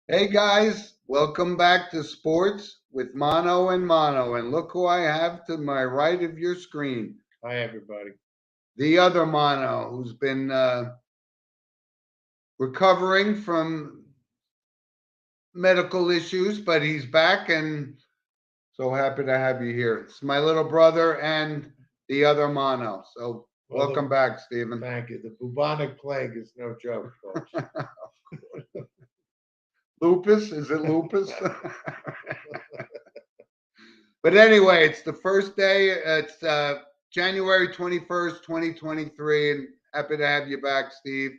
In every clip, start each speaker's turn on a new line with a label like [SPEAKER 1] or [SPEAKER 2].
[SPEAKER 1] Hey guys, welcome back to Sports with Mono and Mono. And look who I have to my right of your screen.
[SPEAKER 2] Hi, everybody.
[SPEAKER 1] The other Mono, who's been recovering from medical issues, but he's back and so happy to have you here. It's my little brother and the other Mono. So
[SPEAKER 2] Well,
[SPEAKER 1] welcome back, Stephen.
[SPEAKER 2] thank you. The bubonic plague is no joke, folks.
[SPEAKER 1] Lupus? Is it lupus? But anyway, it's the first day. It's January 21st, 2023, and happy to have you back, Steve.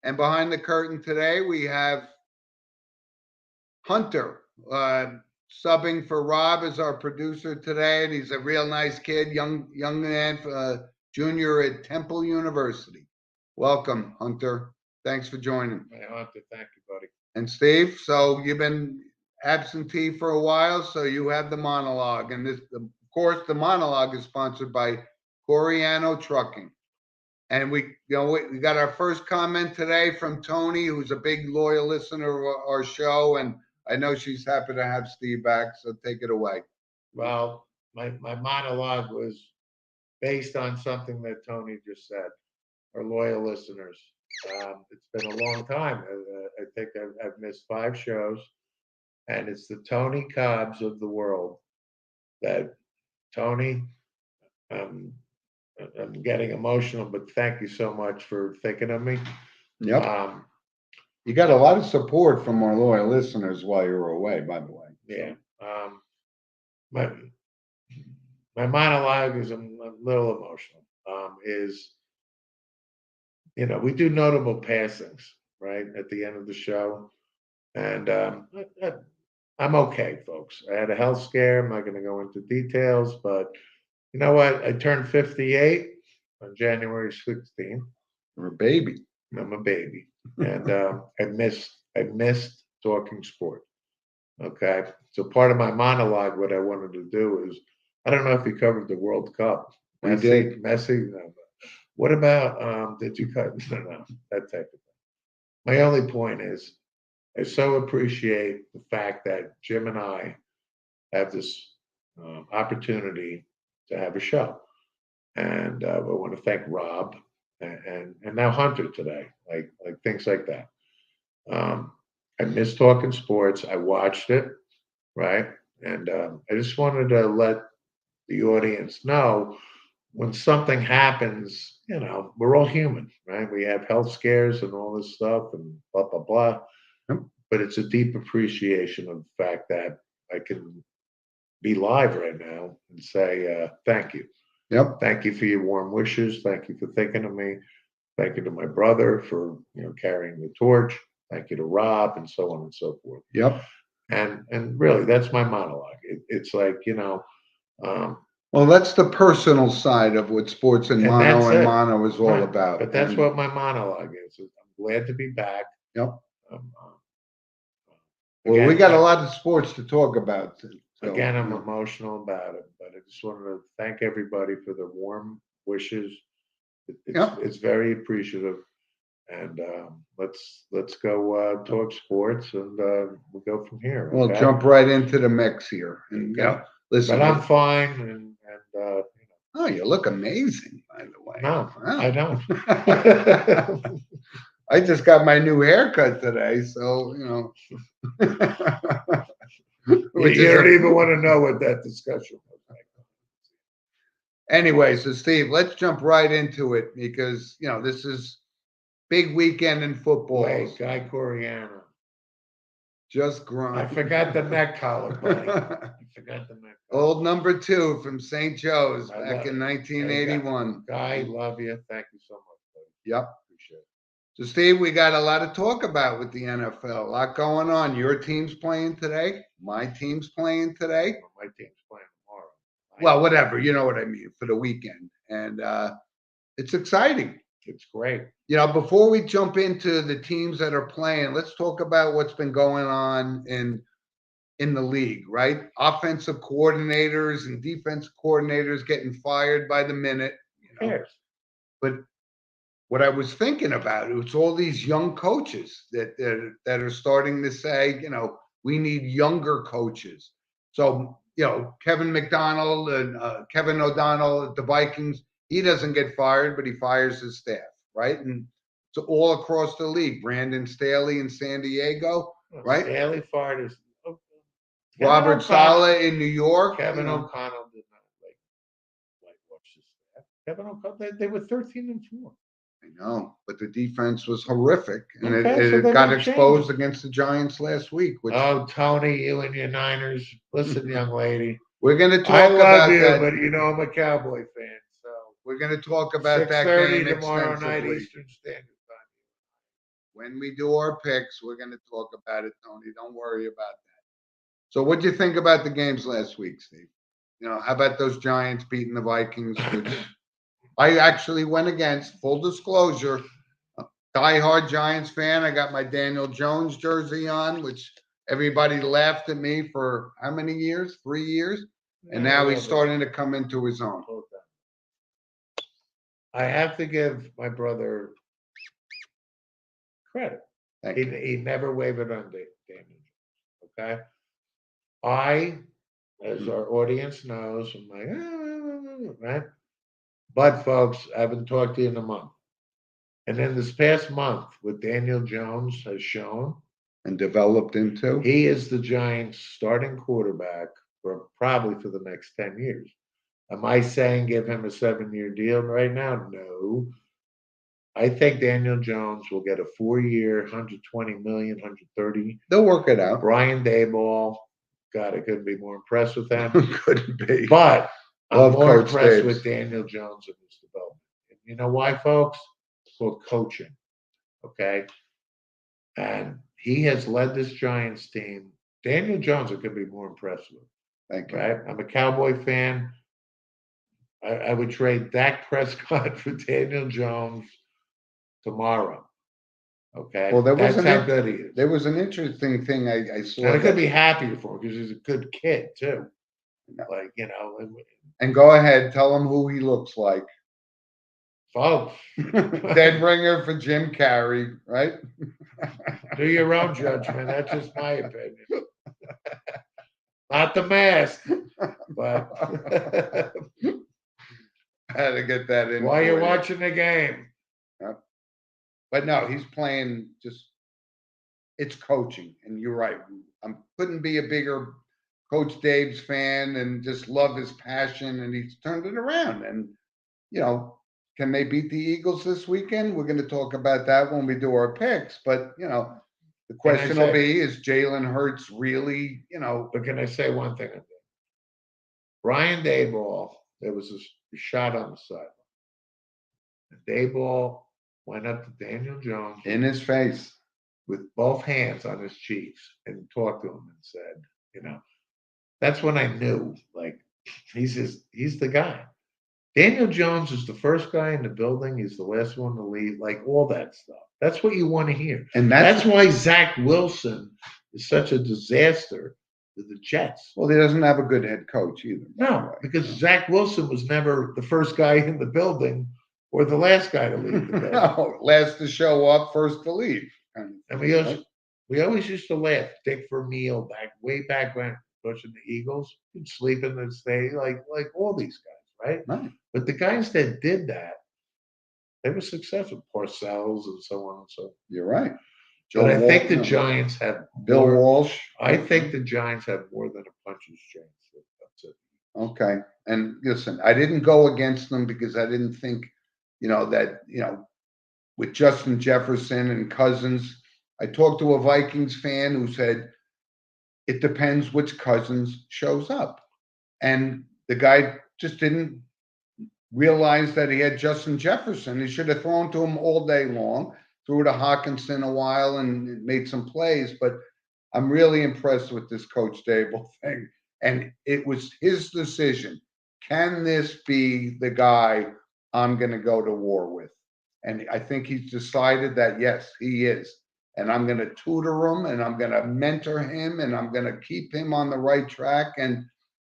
[SPEAKER 1] And behind the curtain today, we have Hunter, subbing for Rob as our producer today, and he's a real nice kid, young man, junior at Temple University. Welcome, Hunter. Thanks for joining.
[SPEAKER 2] Hey, Hunter, thank you, buddy.
[SPEAKER 1] And Steve, so you've been absentee for a while, so you have the monologue. And this, of course, the monologue is sponsored by Coriano Trucking. And we got our first comment today from Tony, who's a big loyal listener of our show, and I know she's happy to have Steve back. So take it away.
[SPEAKER 2] Well, my monologue was based on something that Tony just said. Our loyal listeners. It's been a long time. I think I've missed 5 shows, and it's the Tony Cobbs of the world. That Tony, um, I'm getting emotional, but thank you so much for thinking of me.
[SPEAKER 1] Yep.
[SPEAKER 2] Um,
[SPEAKER 1] You got a lot of support from our loyal listeners while you were away, by the way.
[SPEAKER 2] yeah. My my monologue is a little emotional. Is we do notable passings right at the end of the show, and I'm okay, folks. I had a health scare. I'm not going to go into details, but you know what? I turned 58 on January 16th.
[SPEAKER 1] You're a baby.
[SPEAKER 2] I'm a baby, and I missed talking sport. Okay, so part of my monologue, what I wanted to do is, I don't know if you covered the World Cup.
[SPEAKER 1] We did.
[SPEAKER 2] Messi. No. What about did you cut? No, that type of thing. My only point is, I so appreciate the fact that Jim and I have this opportunity to have a show, and I want to thank Rob and now Hunter today, like things like that. Um, I miss talking sports. I watched it, right? And I just wanted to let the audience know when something happens, we're all human, right? We have health scares and all this stuff and blah, blah, blah.
[SPEAKER 1] Yep.
[SPEAKER 2] But it's a deep appreciation of the fact that I can be live right now and say, thank you.
[SPEAKER 1] Yep.
[SPEAKER 2] Thank you for your warm wishes. Thank you for thinking of me. Thank you to my brother for carrying the torch. Thank you to Rob and so on and so forth.
[SPEAKER 1] Yep.
[SPEAKER 2] And really, that's my monologue. It's like
[SPEAKER 1] Well, that's the personal side of what Sports and Mono and Mono is all
[SPEAKER 2] right.
[SPEAKER 1] about.
[SPEAKER 2] But that's what my monologue is. I'm glad to be back.
[SPEAKER 1] Yep.
[SPEAKER 2] Um,
[SPEAKER 1] Well, we got a lot of sports to talk about. So,
[SPEAKER 2] again, I'm emotional about it, but I just wanted to thank everybody for the warm wishes. It's very appreciative, and let's go talk sports, and we'll go from here.
[SPEAKER 1] We'll
[SPEAKER 2] okay?
[SPEAKER 1] jump right into the mix here. And listen,
[SPEAKER 2] but I'm fine, and
[SPEAKER 1] oh, you look amazing, by the way.
[SPEAKER 2] No,
[SPEAKER 1] Wow.
[SPEAKER 2] I don't.
[SPEAKER 1] I just got my new haircut today, so
[SPEAKER 2] You don't even want to know what that discussion was like.
[SPEAKER 1] Anyway, so Steve, let's jump right into it because this is big weekend in football.
[SPEAKER 2] Wait, Guy Coriano.
[SPEAKER 1] Just grind.
[SPEAKER 2] I forgot the neck collar, buddy. I forgot the neck collar.
[SPEAKER 1] Old number 2 from St. Joe's back in 1981.
[SPEAKER 2] Guy, love you. Thank you so much, buddy.
[SPEAKER 1] Yep. Appreciate it. So, Steve, we got a lot to talk about with the NFL. A lot going on. Your team's playing today. My team's playing today.
[SPEAKER 2] Well, my team's playing tomorrow.
[SPEAKER 1] Well, whatever. You know what I mean, for the weekend. And it's exciting.
[SPEAKER 2] It's great.
[SPEAKER 1] Before we jump into the teams that are playing, let's talk about what's been going on in the league, right? Offensive coordinators and defensive coordinators getting fired by the minute.
[SPEAKER 2] Who cares?
[SPEAKER 1] But what I was thinking about, it's all these young coaches that are starting to say, we need younger coaches. So, Kevin McDonald and Kevin O'Donnell at the Vikings, he doesn't get fired, but he fires his staff, right? And so all across the league, Brandon Staley in San Diego, right?
[SPEAKER 2] Staley fired his.
[SPEAKER 1] Robert Saleh in New York.
[SPEAKER 2] Kevin O'Connell did not watch his staff. Kevin O'Connell, they were 13-4.
[SPEAKER 1] I know, but the defense was horrific, and
[SPEAKER 2] Okay, so
[SPEAKER 1] it
[SPEAKER 2] they
[SPEAKER 1] got
[SPEAKER 2] didn't
[SPEAKER 1] exposed
[SPEAKER 2] change.
[SPEAKER 1] against the Giants last week. Which
[SPEAKER 2] Oh, Tony, you and your Niners. Listen, young lady.
[SPEAKER 1] we're going to
[SPEAKER 2] I
[SPEAKER 1] talk
[SPEAKER 2] love
[SPEAKER 1] about
[SPEAKER 2] you,
[SPEAKER 1] that.
[SPEAKER 2] but I'm a Cowboy fan. So
[SPEAKER 1] We're going to talk about that
[SPEAKER 2] 6:30
[SPEAKER 1] game
[SPEAKER 2] tomorrow night
[SPEAKER 1] extensively.
[SPEAKER 2] Eastern Standard Time.
[SPEAKER 1] When we do our picks, we're going to talk about it, Tony. Don't worry about that. So, what do you think about the games last week, Steve? How about those Giants beating the Vikings, which I actually went against? Full disclosure, diehard Giants fan. I got my Daniel Jones jersey on, which everybody laughed at me for how many years? 3 years. And now he's starting to come into his own.
[SPEAKER 2] I have to give my brother credit.
[SPEAKER 1] Thank
[SPEAKER 2] He,
[SPEAKER 1] you.
[SPEAKER 2] he never wavered on Daniel Jones. Okay. I, as our audience knows, I'm like, right? But folks, I haven't talked to you in a month. And then this past month, what Daniel Jones has shown,
[SPEAKER 1] And developed into.
[SPEAKER 2] he is the Giants' starting quarterback for probably for the next 10 years. Am I saying give him a 7-year deal right now? No. I think Daniel Jones will get a 4-year, 120 million, 130.
[SPEAKER 1] They'll work it out.
[SPEAKER 2] Brian Daboll, God, I couldn't be more impressed with them.
[SPEAKER 1] Couldn't be.
[SPEAKER 2] But I'm
[SPEAKER 1] Love
[SPEAKER 2] more
[SPEAKER 1] Coach
[SPEAKER 2] impressed
[SPEAKER 1] Davis.
[SPEAKER 2] with Daniel Jones and his development. And you know why, folks? It's called coaching. Okay. And he has led this Giants team. Daniel Jones, I could be more impressed with.
[SPEAKER 1] Thank you.
[SPEAKER 2] Right? I'm a Cowboy fan. I would trade Dak Prescott for Daniel Jones tomorrow. Okay.
[SPEAKER 1] Well,
[SPEAKER 2] That's how good he is.
[SPEAKER 1] There was an interesting thing I saw.
[SPEAKER 2] And I could be happier for him because he's a good kid too. Like,
[SPEAKER 1] And go ahead, tell him who he looks like.
[SPEAKER 2] folks,
[SPEAKER 1] Dead ringer for Jim Carrey, right?
[SPEAKER 2] do your own judgment. That's just my opinion. Not the mask, but
[SPEAKER 1] I had to get that in.
[SPEAKER 2] while you're
[SPEAKER 1] for you.
[SPEAKER 2] watching the game.
[SPEAKER 1] But no, he's playing it's coaching. And you're right. I couldn't be a bigger Coach Dave's fan and just love his passion. And he's turned it around. And, can they beat the Eagles this weekend? We're going to talk about that when we do our picks. But, the question will be, is Jalen Hurts really,
[SPEAKER 2] But can I say one thing? Brian Daboll, there was a shot on the sideline. And Daboll went up to Daniel Jones
[SPEAKER 1] in his face
[SPEAKER 2] with both hands on his cheeks and talked to him and said, that's when I knew, like, he's the guy. Daniel Jones is the first guy in the building. He's the last one to leave, like all that stuff. That's what you want to hear.
[SPEAKER 1] And
[SPEAKER 2] that's why Zach Wilson is such a disaster to the Jets.
[SPEAKER 1] Well, he doesn't have a good head coach either.
[SPEAKER 2] No, because Zach Wilson was never the first guy in the building or the last guy to leave the building.
[SPEAKER 1] No, last to show up, first to leave.
[SPEAKER 2] And we always used to laugh. Dick Vermeil way back when pushing the Eagles, he'd sleep in the stay like all these guys, right?
[SPEAKER 1] Right.
[SPEAKER 2] But the guys that did that, they were successful. Parcells and so on and so on.
[SPEAKER 1] You're right.
[SPEAKER 2] But I think the Giants have
[SPEAKER 1] Bill Walsh.
[SPEAKER 2] I think the Giants have more than a puncher's chance. That's it.
[SPEAKER 1] Okay. And listen, I didn't go against them because I didn't think, with Justin Jefferson and Cousins. I talked to a Vikings fan who said, it depends which Cousins shows up. And the guy just didn't realize that he had Justin Jefferson. He should have thrown to him all day long, threw to Hawkinson a while and made some plays. But I'm really impressed with this Coach Daboll thing. And it was his decision. Can this be the guy I'm going to go to war with? And I think he's decided that, yes, he is. And I'm going to tutor him and I'm going to mentor him and I'm going to keep him on the right track. And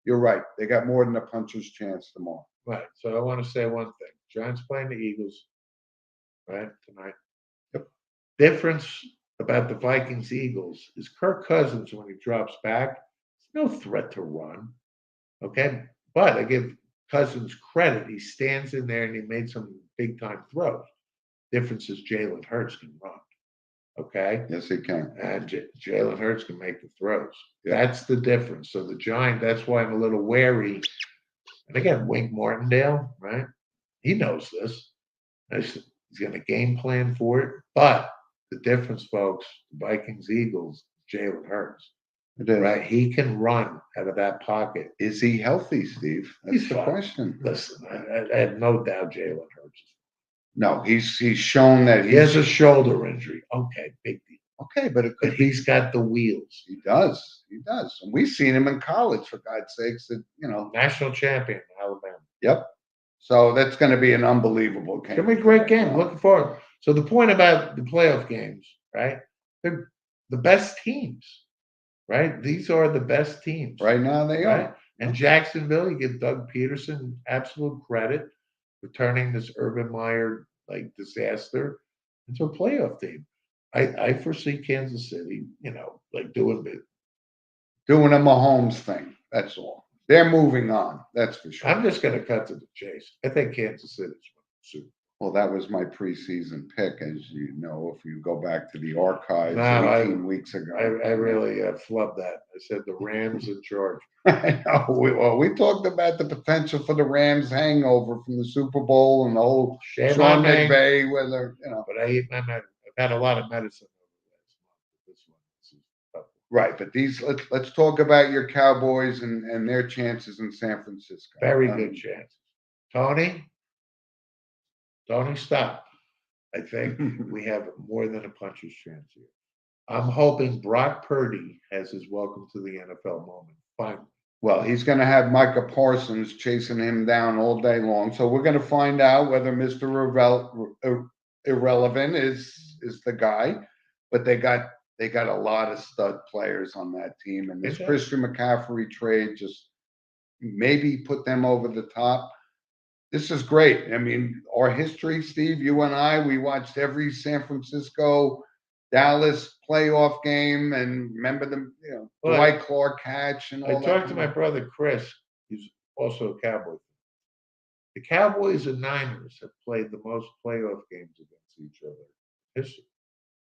[SPEAKER 1] you're right. They got more than a puncher's chance tomorrow.
[SPEAKER 2] Right. So I want to say one thing. Giants playing the Eagles. right, tonight.
[SPEAKER 1] Yep.
[SPEAKER 2] Difference about the Vikings Eagles is Kirk Cousins when he drops back, no threat to run. Okay. But I give Cousins credit. He stands in there and he made some big time throws. Difference is Jalen Hurts can run. Okay.
[SPEAKER 1] Yes, he can.
[SPEAKER 2] And Jalen Hurts can make the throws.
[SPEAKER 1] Yeah.
[SPEAKER 2] That's the difference. So the Giant, that's why I'm a little wary. And again, Wink Martindale, right? He knows this. He's going to game plan for it. But the difference, folks, Vikings, Eagles, Jalen Hurts,
[SPEAKER 1] It is.
[SPEAKER 2] right? He can run out of that pocket.
[SPEAKER 1] Is he healthy, Steve? That's
[SPEAKER 2] He's
[SPEAKER 1] the
[SPEAKER 2] fine.
[SPEAKER 1] question.
[SPEAKER 2] Listen, I have no doubt Jalen Hurts.
[SPEAKER 1] No, he's shown that
[SPEAKER 2] He has a
[SPEAKER 1] he's
[SPEAKER 2] shoulder injury. Okay, big deal.
[SPEAKER 1] okay, but it
[SPEAKER 2] But
[SPEAKER 1] could be.
[SPEAKER 2] he's got the wheels.
[SPEAKER 1] He does. He does. And we've seen him in college, for God's sakes. That
[SPEAKER 2] National champion, Alabama.
[SPEAKER 1] Yep. So that's going to be an unbelievable
[SPEAKER 2] It's
[SPEAKER 1] game.
[SPEAKER 2] gonna be a great game. Looking forward. So the point about the playoff games, right? They're the best teams, right? These are the best teams,
[SPEAKER 1] Right now they
[SPEAKER 2] right?
[SPEAKER 1] are.
[SPEAKER 2] And Jacksonville, you give Doug Peterson absolute credit for turning this Urban Meyer like disaster into a playoff team. I foresee Kansas City, like doing it.
[SPEAKER 1] Doing a Mahomes thing. That's all. They're moving on. That's for sure.
[SPEAKER 2] I'm just gonna cut to the chase. I think Kansas City's Super.
[SPEAKER 1] Well, that was my preseason pick, as you know, if you go back to the archives
[SPEAKER 2] No,
[SPEAKER 1] 18 weeks ago.
[SPEAKER 2] I really flubbed that. I said the Rams in charge.
[SPEAKER 1] I know. We talked about the potential for the Rams hangover from the Super Bowl and the whole
[SPEAKER 2] Shame
[SPEAKER 1] Sean
[SPEAKER 2] on me,
[SPEAKER 1] McVay, whether,
[SPEAKER 2] but I eat my medicine. I've had a lot of medicine over the last month. This is tough.
[SPEAKER 1] right. But let's talk about your Cowboys and their chances in San Francisco.
[SPEAKER 2] Very good chance. Tony, stop. I think we have more than a puncher's chance here. I'm hoping Brock Purdy has his welcome to the NFL moment. Finally.
[SPEAKER 1] Well, he's going to have Micah Parsons chasing him down all day long. So we're going to find out whether Mr. Irrelevant is the guy. But they got a lot of stud players on that team, and this
[SPEAKER 2] Okay.
[SPEAKER 1] Christian McCaffrey trade just maybe put them over the top. This is great. I mean, our history, Steve, you and I, we watched every San Francisco Dallas playoff game, and remember the
[SPEAKER 2] Well,
[SPEAKER 1] Dwight Clark catch and all
[SPEAKER 2] I
[SPEAKER 1] that.
[SPEAKER 2] talked to my brother Chris, who's also a Cowboy fan. The Cowboys and Niners have played the most playoff games against each other in history.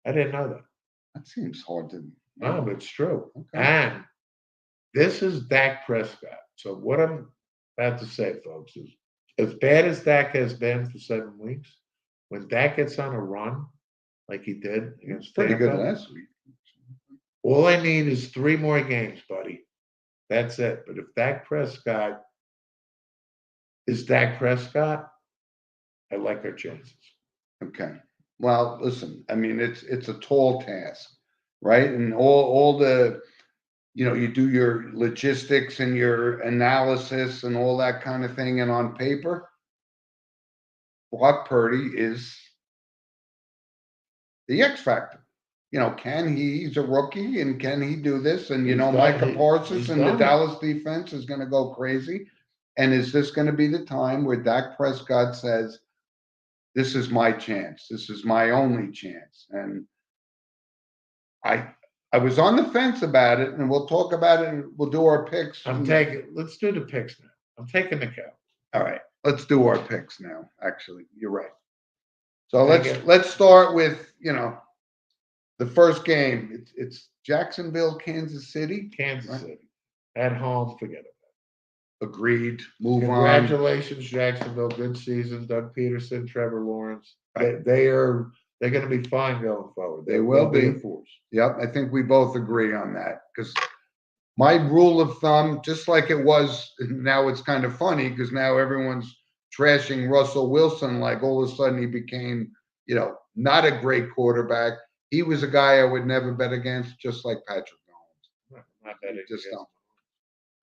[SPEAKER 2] I didn't know that.
[SPEAKER 1] That seems hard to.
[SPEAKER 2] No, but it's true.
[SPEAKER 1] Okay.
[SPEAKER 2] And this is Dak Prescott. So what I'm about to say, folks, is as bad as Dak has been for 7 weeks, when Dak gets on a run like he did
[SPEAKER 1] It's
[SPEAKER 2] against
[SPEAKER 1] pretty good
[SPEAKER 2] Tampa,
[SPEAKER 1] last week.
[SPEAKER 2] all I need is 3 more games, buddy. That's it. But if Dak Prescott is Dak Prescott, I like our chances.
[SPEAKER 1] Okay. Well, listen, I mean, it's a tall task, right? And all the, you do your logistics and your analysis and all that kind of thing. And on paper, Brock Purdy is the X factor. He's a rookie and can he do this? And,
[SPEAKER 2] He's done
[SPEAKER 1] Micah
[SPEAKER 2] it.
[SPEAKER 1] Parsons
[SPEAKER 2] He's
[SPEAKER 1] and the
[SPEAKER 2] done it.
[SPEAKER 1] Dallas defense is going to go crazy. And is this going to be the time where Dak Prescott says, this is my chance. This is my only chance. And I was on the fence about it, and we'll talk about it and we'll do our picks.
[SPEAKER 2] Let's do the picks now. I'm taking the Cowboys.
[SPEAKER 1] All right, let's do our picks now. Actually, you're right. So
[SPEAKER 2] Thank you.
[SPEAKER 1] let's start with, the first game. It's Jacksonville, Kansas City.
[SPEAKER 2] Kansas
[SPEAKER 1] Right.
[SPEAKER 2] City. At home, forget it.
[SPEAKER 1] Agreed. Move on.
[SPEAKER 2] Congratulations, Jacksonville. Good season. Doug Peterson, Trevor Lawrence.
[SPEAKER 1] Right.
[SPEAKER 2] They're going to be fine going forward.
[SPEAKER 1] They will be.
[SPEAKER 2] a force.
[SPEAKER 1] Yep, I think we both agree on that because my rule of thumb, just like it was, now it's kind of funny because now everyone's trashing Russell Wilson like all of a sudden he became, not a great quarterback. He was a guy I would never bet against, just like Patrick Mahomes.
[SPEAKER 2] Not betting
[SPEAKER 1] Just
[SPEAKER 2] against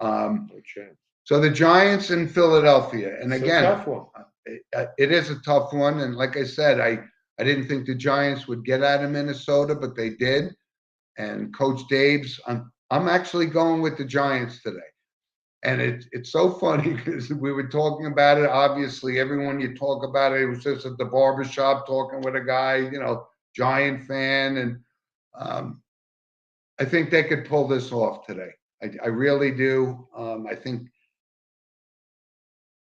[SPEAKER 1] don't.
[SPEAKER 2] no chance.
[SPEAKER 1] So the Giants in Philadelphia, and
[SPEAKER 2] It's a
[SPEAKER 1] again,
[SPEAKER 2] tough one.
[SPEAKER 1] it is a tough one. And like I said, I didn't think the Giants would get out of Minnesota, but they did. And Coach Dave's, I'm actually going with the Giants today. And it's so funny because we were talking about it. Obviously, everyone you talk about it was just at the barber shop talking with a guy, Giant fan. And I think they could pull this off today. I really do. I think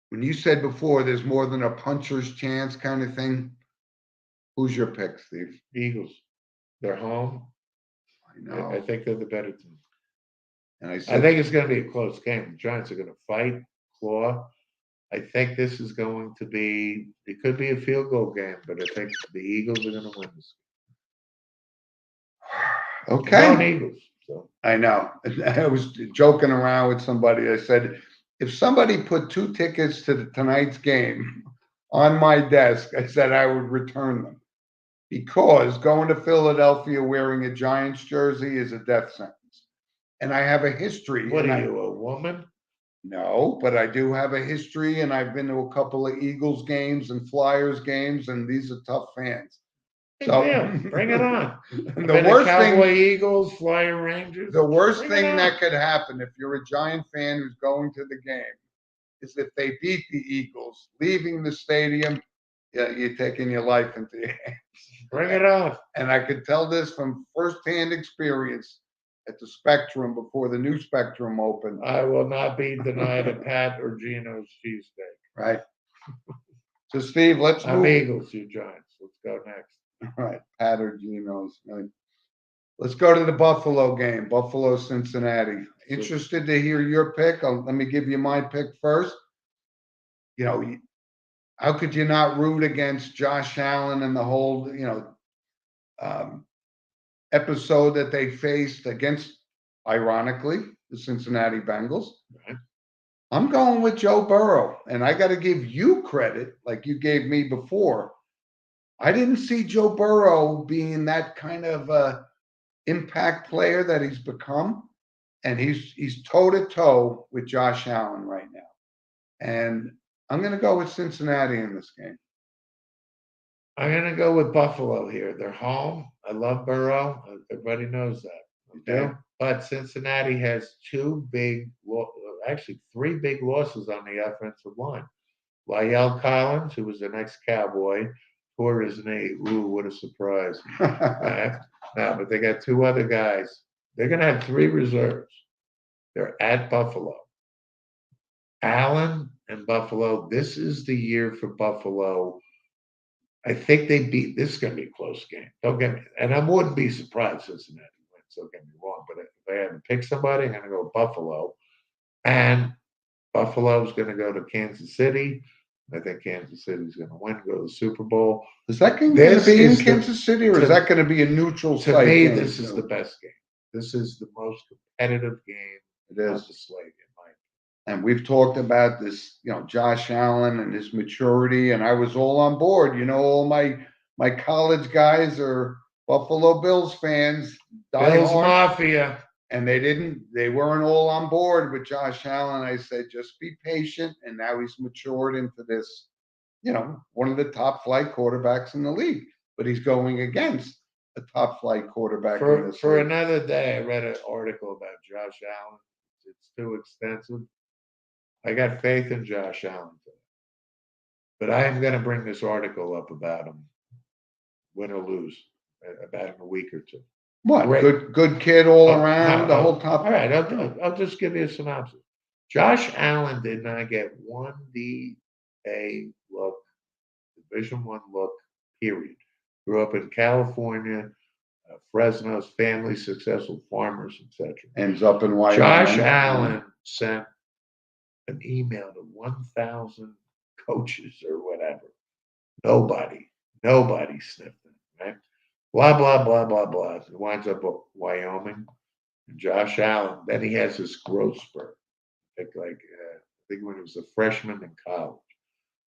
[SPEAKER 1] when you said before there's more than a puncher's chance kind of thing, who's your pick, Steve?
[SPEAKER 2] Eagles. They're home.
[SPEAKER 1] I
[SPEAKER 2] I
[SPEAKER 1] know.
[SPEAKER 2] think they're the better team.
[SPEAKER 1] And I
[SPEAKER 2] I
[SPEAKER 1] said,
[SPEAKER 2] think it's going to be a close game. The Giants are going to fight, claw. I think this is going to be. It could be a field goal game, but I think the Eagles are going to win this. I'm going
[SPEAKER 1] okay.
[SPEAKER 2] Eagles. So
[SPEAKER 1] I know. I was joking around with somebody. I said, if somebody put 2 tickets to tonight's game on my desk, I said I would return them because going to Philadelphia wearing a Giants jersey is a death sentence. And I have a history.
[SPEAKER 2] what
[SPEAKER 1] and
[SPEAKER 2] are
[SPEAKER 1] I-
[SPEAKER 2] you, a woman?
[SPEAKER 1] No, but I do have a history, and I've been to a couple of Eagles games and Flyers games, and these are tough fans.
[SPEAKER 2] Big
[SPEAKER 1] So
[SPEAKER 2] deal. Bring it on.
[SPEAKER 1] And
[SPEAKER 2] I've
[SPEAKER 1] the
[SPEAKER 2] been to
[SPEAKER 1] worst
[SPEAKER 2] Cowboy
[SPEAKER 1] thing,
[SPEAKER 2] Eagles, Flyer Rangers.
[SPEAKER 1] the worst
[SPEAKER 2] Bring it
[SPEAKER 1] thing
[SPEAKER 2] on.
[SPEAKER 1] that could happen if you're a Giant fan who's going to the game is if they beat the Eagles, leaving the stadium, yeah, you're taking your life into your hands.
[SPEAKER 2] Bring it on.
[SPEAKER 1] And I could tell this from firsthand experience at the Spectrum before the new Spectrum opened,
[SPEAKER 2] I will not be denied a Pat or Gino's cheesesteak.
[SPEAKER 1] right? So Steve, let's
[SPEAKER 2] I'm
[SPEAKER 1] move.
[SPEAKER 2] Eagles, you Giants. Let's go next.
[SPEAKER 1] All right, Pat or Geno's. Right. Let's go to the Buffalo game, Buffalo, Cincinnati. Interested to hear your pick. Let me give you my pick first. How could you not root against Josh Allen and the whole, um, episode that they faced against, ironically, the Cincinnati Bengals?
[SPEAKER 2] Right.
[SPEAKER 1] I'm going with Joe Burrow, and I got to give you credit, like you gave me before. I didn't see Joe Burrow being that kind of impact player that he's become, and he's toe to toe with Josh Allen right now. And I'm going to go with Cincinnati in this game.
[SPEAKER 2] I'm going to go with Buffalo here. They're home. I love Burrow. Everybody knows that. Okay. But Cincinnati has actually 3 big losses on the offensive line. La'el Collins, who was an ex-Cowboy, tore his knee. Ooh, what a surprise. No, but they got 2 other guys. They're going to have 3 reserves. They're at Buffalo. Allen and Buffalo, this is the year for Buffalo. I think this is going to be a close game. Don't get me, and I wouldn't be surprised Cincinnati wins, don't get me wrong, but if I had to pick somebody, I'm going to go Buffalo. And Buffalo's going to go to Kansas City. I think Kansas City's going to win, go to the Super Bowl.
[SPEAKER 1] Is that game going to be in Kansas City, or is that going to be a neutral
[SPEAKER 2] to
[SPEAKER 1] site
[SPEAKER 2] me,
[SPEAKER 1] game?
[SPEAKER 2] this is the best game. This is the most competitive game
[SPEAKER 1] It
[SPEAKER 2] on
[SPEAKER 1] is.
[SPEAKER 2] the slate, in my opinion.
[SPEAKER 1] And we've talked about this, Josh Allen and his maturity, and I was all on board. All my college guys are Buffalo Bills fans,
[SPEAKER 2] Bills
[SPEAKER 1] diehard,
[SPEAKER 2] Mafia.
[SPEAKER 1] and they weren't all on board with Josh Allen. I said, just be patient, and now he's matured into this, one of the top flight quarterbacks in the league. But he's going against a top flight quarterback in this
[SPEAKER 2] For
[SPEAKER 1] league.
[SPEAKER 2] another day, I read an article about Josh Allen. It's too extensive. I got faith in Josh Allen today. But I am going to bring this article up about him, win or lose, about him a week or 2.
[SPEAKER 1] What?
[SPEAKER 2] Great.
[SPEAKER 1] Good kid all around, the whole top.
[SPEAKER 2] All right, I'll just give you a synopsis. Josh Allen did not get 1DA look, Division I look, period. Grew up in California, Fresno's family, successful farmers, etc.
[SPEAKER 1] Ends up in Wyoming.
[SPEAKER 2] Josh Allen sent an email to 1,000 coaches or whatever. Nobody sniffed him, right? Blah, blah, blah, blah, blah. He winds up at Wyoming. And Josh Allen, then he has this growth spurt. I think when he was a freshman in college.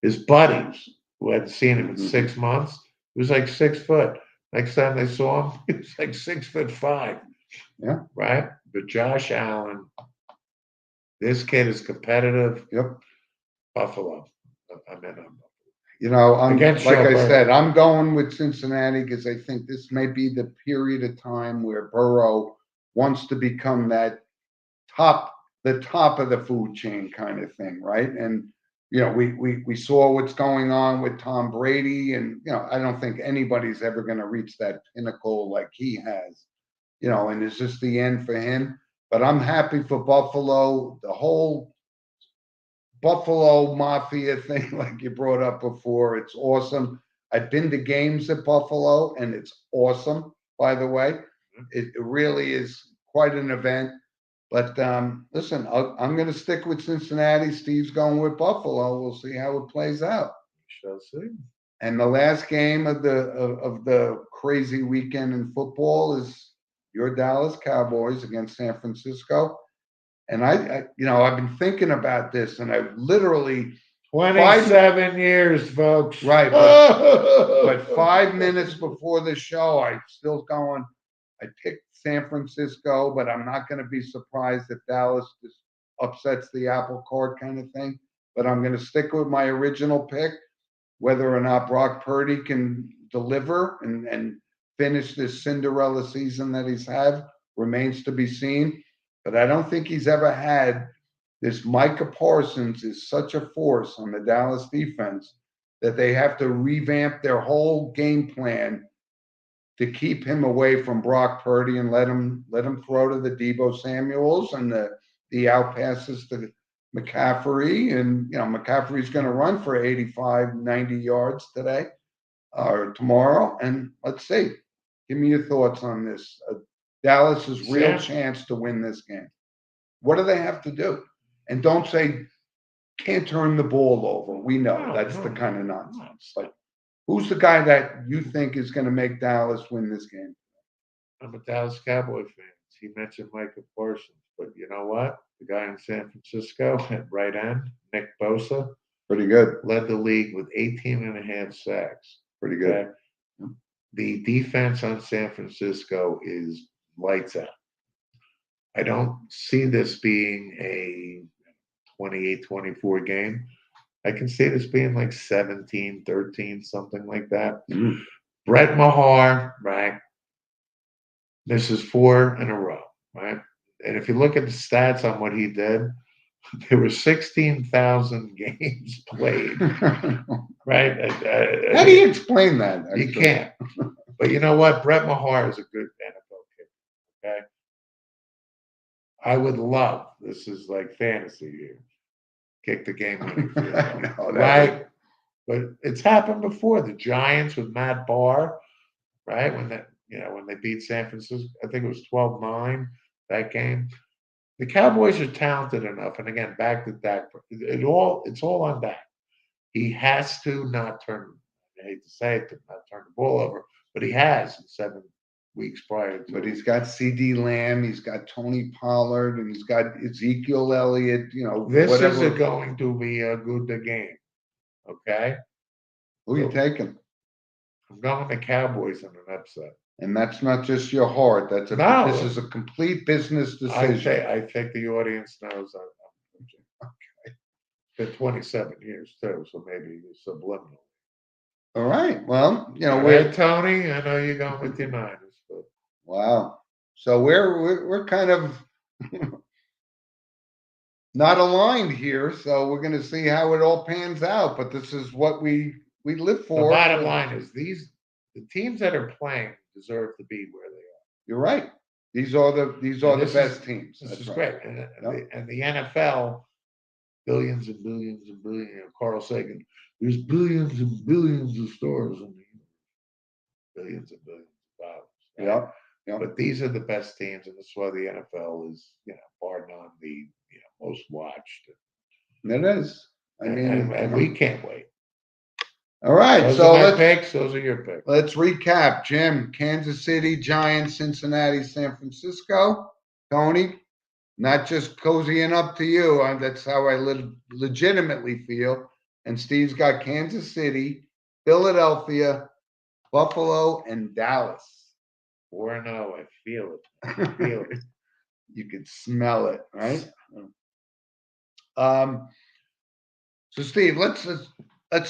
[SPEAKER 2] His buddies, who hadn't seen him in 6 months, he was like 6 foot. Next time they saw him, he was like 6'5".
[SPEAKER 1] Yeah.
[SPEAKER 2] Right? But Josh Allen, this kid is competitive.
[SPEAKER 1] Yep.
[SPEAKER 2] Buffalo. I'm in on
[SPEAKER 1] Buffalo. I'm going with Cincinnati because I think this may be the period of time where Burrow wants to become that top the top of the food chain kind of thing, right? And we saw what's going on with Tom Brady, and I don't think anybody's ever going to reach that pinnacle like he has, and it's just the end for him. But I'm happy for Buffalo, the whole Buffalo Mafia thing, like you brought up before. It's awesome. I've been to games at Buffalo, and it's awesome, by the way. It really is quite an event. But listen, I'm going to stick with Cincinnati. Steve's going with Buffalo. We'll see how it plays out.
[SPEAKER 2] Shall see.
[SPEAKER 1] And the last game of the crazy weekend in football is your Dallas Cowboys against San Francisco. And I've been thinking about this, and I literally
[SPEAKER 2] 27 years, folks.
[SPEAKER 1] Right, but 5 minutes before the show, I still going. I picked San Francisco, but I'm not going to be surprised if Dallas just upsets the apple cart kind of thing. But I'm going to stick with my original pick. Whether or not Brock Purdy can deliver and finish this Cinderella season that he's had remains to be seen. But I don't think he's ever had this. Micah Parsons is such a force on the Dallas defense that they have to revamp their whole game plan to keep him away from Brock Purdy and let him throw to the Deebo Samuels and the out passes to McCaffrey. And McCaffrey's going to run for 85, 90 yards today or tomorrow. And let's see. Give me your thoughts on this. Dallas's real chance to win this game. What do they have to do? And don't say can't turn the ball over. We know that's the kind of nonsense. But who's the guy that you think is going to make Dallas win this game?
[SPEAKER 2] I'm a Dallas Cowboy fan. He mentioned Micah Parsons, but you know what? The guy in San Francisco at right end, Nick Bosa,
[SPEAKER 1] pretty good.
[SPEAKER 2] Led the league with 18 and a half sacks.
[SPEAKER 1] Pretty good.
[SPEAKER 2] Okay? The defense on San Francisco is lights out. I don't see this being a 28-24 game. I can see this being like 17-13, something like that.
[SPEAKER 1] Mm.
[SPEAKER 2] Brett Maher, right, misses 4 in a row, right? And if you look at the stats on what he did, there were 16,000 games played, right?
[SPEAKER 1] How do you explain that?
[SPEAKER 2] You can't. But you know what? Brett Maher is a good NFL kicker, okay? I would love, this is like fantasy here, kick the game winning field goal, right? But it's happened before. The Giants with Matt Barr, right? When they beat San Francisco, I think it was 12-9 that game. The Cowboys are talented enough, and again, back to Dak. It's all on Dak. He has to not turn. I hate to say it, to not turn the ball over, but he has in 7 weeks prior to.
[SPEAKER 1] But he's got CD Lamb, he's got Tony Pollard, and he's got Ezekiel Elliott.
[SPEAKER 2] This
[SPEAKER 1] whatever.
[SPEAKER 2] is going to be a good game. Okay.
[SPEAKER 1] Who are you taking?
[SPEAKER 2] I'm going the Cowboys in an upset.
[SPEAKER 1] And that's not just your heart. This is a complete business decision.
[SPEAKER 2] I think the audience knows I'm okay. Been 27 years too, so maybe subliminal.
[SPEAKER 1] All right. Well,
[SPEAKER 2] we're Tony. I know you're going with your Niners, but
[SPEAKER 1] wow. So we're kind of not aligned here. So we're going to see how it all pans out. But this is what we live for.
[SPEAKER 2] The bottom line is the teams that are playing deserve to be where they are.
[SPEAKER 1] You're right. These are the best teams.
[SPEAKER 2] This is great. And the NFL, billions and billions and billions. Carl Sagan, there's billions and billions of stars in the universe. Billions and billions of dollars. Right?
[SPEAKER 1] Yeah.
[SPEAKER 2] But these are the best teams, and that's why the NFL is, bar none, the most watched.
[SPEAKER 1] It is.
[SPEAKER 2] And we can't wait.
[SPEAKER 1] All right,
[SPEAKER 2] those are your picks.
[SPEAKER 1] Let's recap, Jim. Kansas City, Giants, Cincinnati, San Francisco. Tony, not just cozying up to you. That's how I legitimately feel. And Steve's got Kansas City, Philadelphia, Buffalo, and Dallas.
[SPEAKER 2] 4-0. I feel it.
[SPEAKER 1] You can smell it, right? So Steve, let's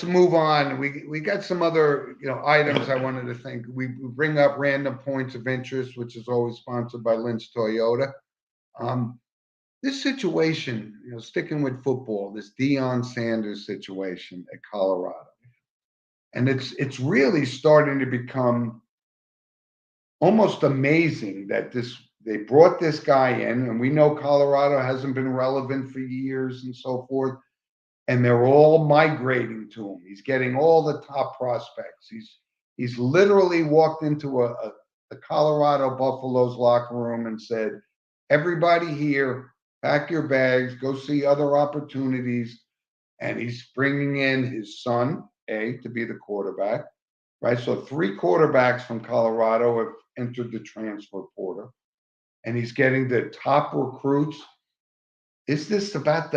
[SPEAKER 1] move on. We got some other items I wanted to think. We bring up random points of interest, which is always sponsored by Lynch Toyota. this situation, sticking with football, this Deion Sanders situation at Colorado, and it's really starting to become almost amazing that they brought this guy in, and we know Colorado hasn't been relevant for years and so forth, and they're all migrating to him. He's getting all the top prospects. He's literally walked into the Colorado Buffaloes locker room and said, "Everybody here, pack your bags, go see other opportunities." And he's bringing in his son, to be the quarterback, right? So 3 quarterbacks from Colorado have entered the transfer portal, and he's getting the top recruits. Is this about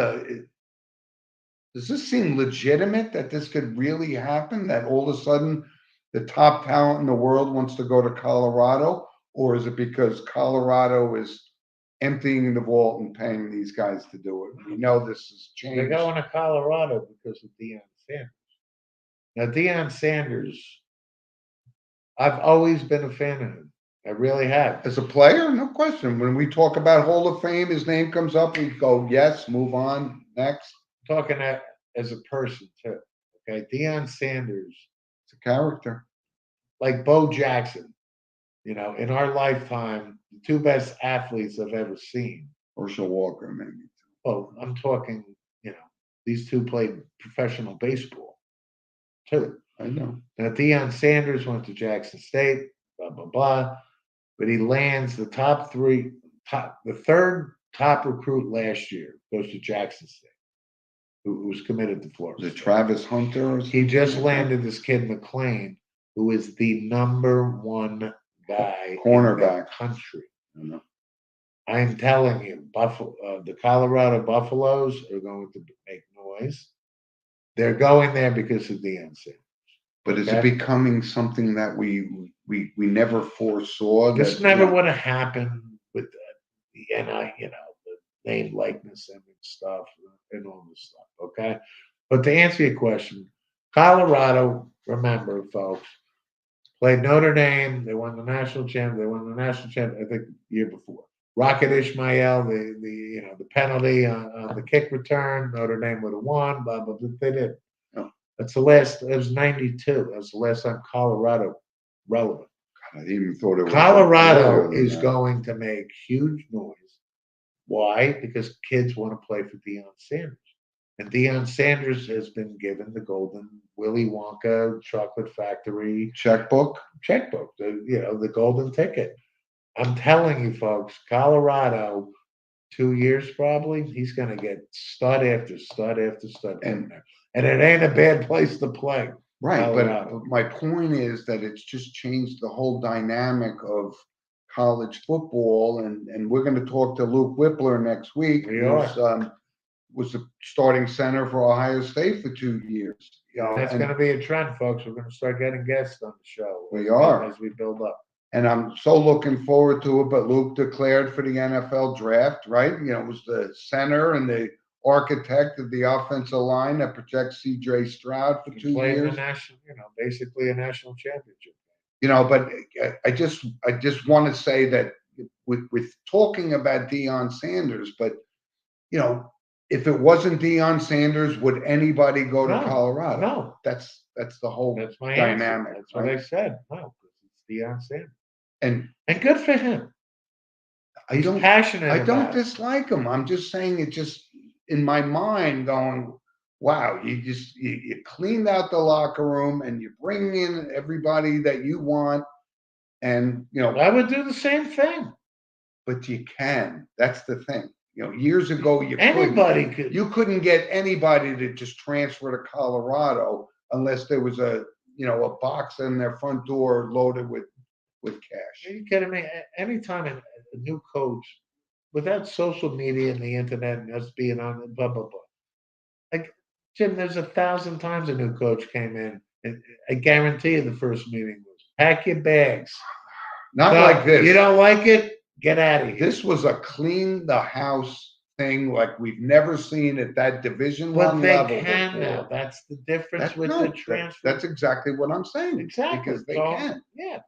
[SPEAKER 1] does this seem legitimate that this could really happen? That all of a sudden the top talent in the world wants to go to Colorado? Or is it because Colorado is emptying the vault and paying these guys to do it? We know this has
[SPEAKER 2] They're
[SPEAKER 1] changed.
[SPEAKER 2] going to Colorado because of Deion Sanders. Now, Deion Sanders, I've always been a fan of him. I really have.
[SPEAKER 1] As a player, no question. When we talk about Hall of Fame, his name comes up, we go, yes, move on, next.
[SPEAKER 2] Talking as a person too. Okay, Deion Sanders,
[SPEAKER 1] It's a character.
[SPEAKER 2] like Bo Jackson. In our lifetime, the 2 best athletes I've ever seen.
[SPEAKER 1] Herschel Walker, maybe.
[SPEAKER 2] Well, I'm talking, these 2 played professional baseball too.
[SPEAKER 1] I know.
[SPEAKER 2] Now, Deion Sanders went to Jackson State, blah, blah, blah. But he lands the the 3rd top recruit last year goes to Jackson State, who was committed to Florida.
[SPEAKER 1] Was it Travis Hunter?
[SPEAKER 2] He just landed this kid McLean, who is the #1 guy
[SPEAKER 1] Cornerback.
[SPEAKER 2] in the country.
[SPEAKER 1] I know.
[SPEAKER 2] I'm telling you, the Colorado Buffaloes are going to make noise. They're going there because of Deion Sanders.
[SPEAKER 1] But is it becoming something that we never foresaw?
[SPEAKER 2] This never would have happened with the name, likeness, image stuff, and all this stuff. Okay, but to answer your question, Colorado, remember, folks, played Notre Dame. They won the national championship. They won the national championship, I think, the year before. Rocket Ismail, the penalty on the kick return. Notre Dame would have won. Blah blah blah. They did.
[SPEAKER 1] No.
[SPEAKER 2] That's the last. It was '92. That was the last time Colorado relevant.
[SPEAKER 1] I even thought it was
[SPEAKER 2] Colorado is going to make huge noise. Why? Because kids want to play for Deion Sanders. And Deion Sanders has been given the golden Willy Wonka chocolate factory
[SPEAKER 1] checkbook,
[SPEAKER 2] the golden ticket. I'm telling you, folks, Colorado, 2 years probably, he's going to get stud after stud after stud. And it ain't a bad place to play.
[SPEAKER 1] Right,
[SPEAKER 2] Colorado.
[SPEAKER 1] but my point is that it's just changed the whole dynamic of college football, and we're going to talk to Luke Whippler next week.
[SPEAKER 2] We are.
[SPEAKER 1] Was the starting center for Ohio State for 2 years.
[SPEAKER 2] That's going to be a trend, folks. We're going to start getting guests on the show.
[SPEAKER 1] We are.
[SPEAKER 2] As we build up.
[SPEAKER 1] And I'm so looking forward to it. But Luke declared for the NFL draft, right? It was the center and the architect of the offensive line that projects C.J. Stroud for 2 years.
[SPEAKER 2] Basically a national championship.
[SPEAKER 1] But I just want to say that with talking about Deion Sanders, but if it wasn't Deion Sanders, would anybody go to Colorado?
[SPEAKER 2] No.
[SPEAKER 1] That's the whole
[SPEAKER 2] my
[SPEAKER 1] dynamic.
[SPEAKER 2] That's what I said. No, it's Deion Sanders.
[SPEAKER 1] And
[SPEAKER 2] good for him. He's passionate.
[SPEAKER 1] I don't dislike him. I'm just saying it just in my mind going, wow, you cleaned out the locker room and you bring in everybody that you want. And
[SPEAKER 2] I would do the same thing.
[SPEAKER 1] But you can. That's the thing. Years ago, you couldn't get anybody to just transfer to Colorado unless there was a box in their front door loaded with cash.
[SPEAKER 2] Are you kidding me? Anytime a new coach, without social media and the internet and us being on blah blah blah, like Jim, there's 1,000 times a new coach came in, and I guarantee you the first meeting was pack your bags.
[SPEAKER 1] Not like this.
[SPEAKER 2] You don't like it? Get out of here.
[SPEAKER 1] This was a clean the house thing like we've never seen at that Division I level.
[SPEAKER 2] But they can now. That's the difference with the transfer.
[SPEAKER 1] That's exactly what I'm saying.
[SPEAKER 2] Exactly.
[SPEAKER 1] Because they can.
[SPEAKER 2] Yeah.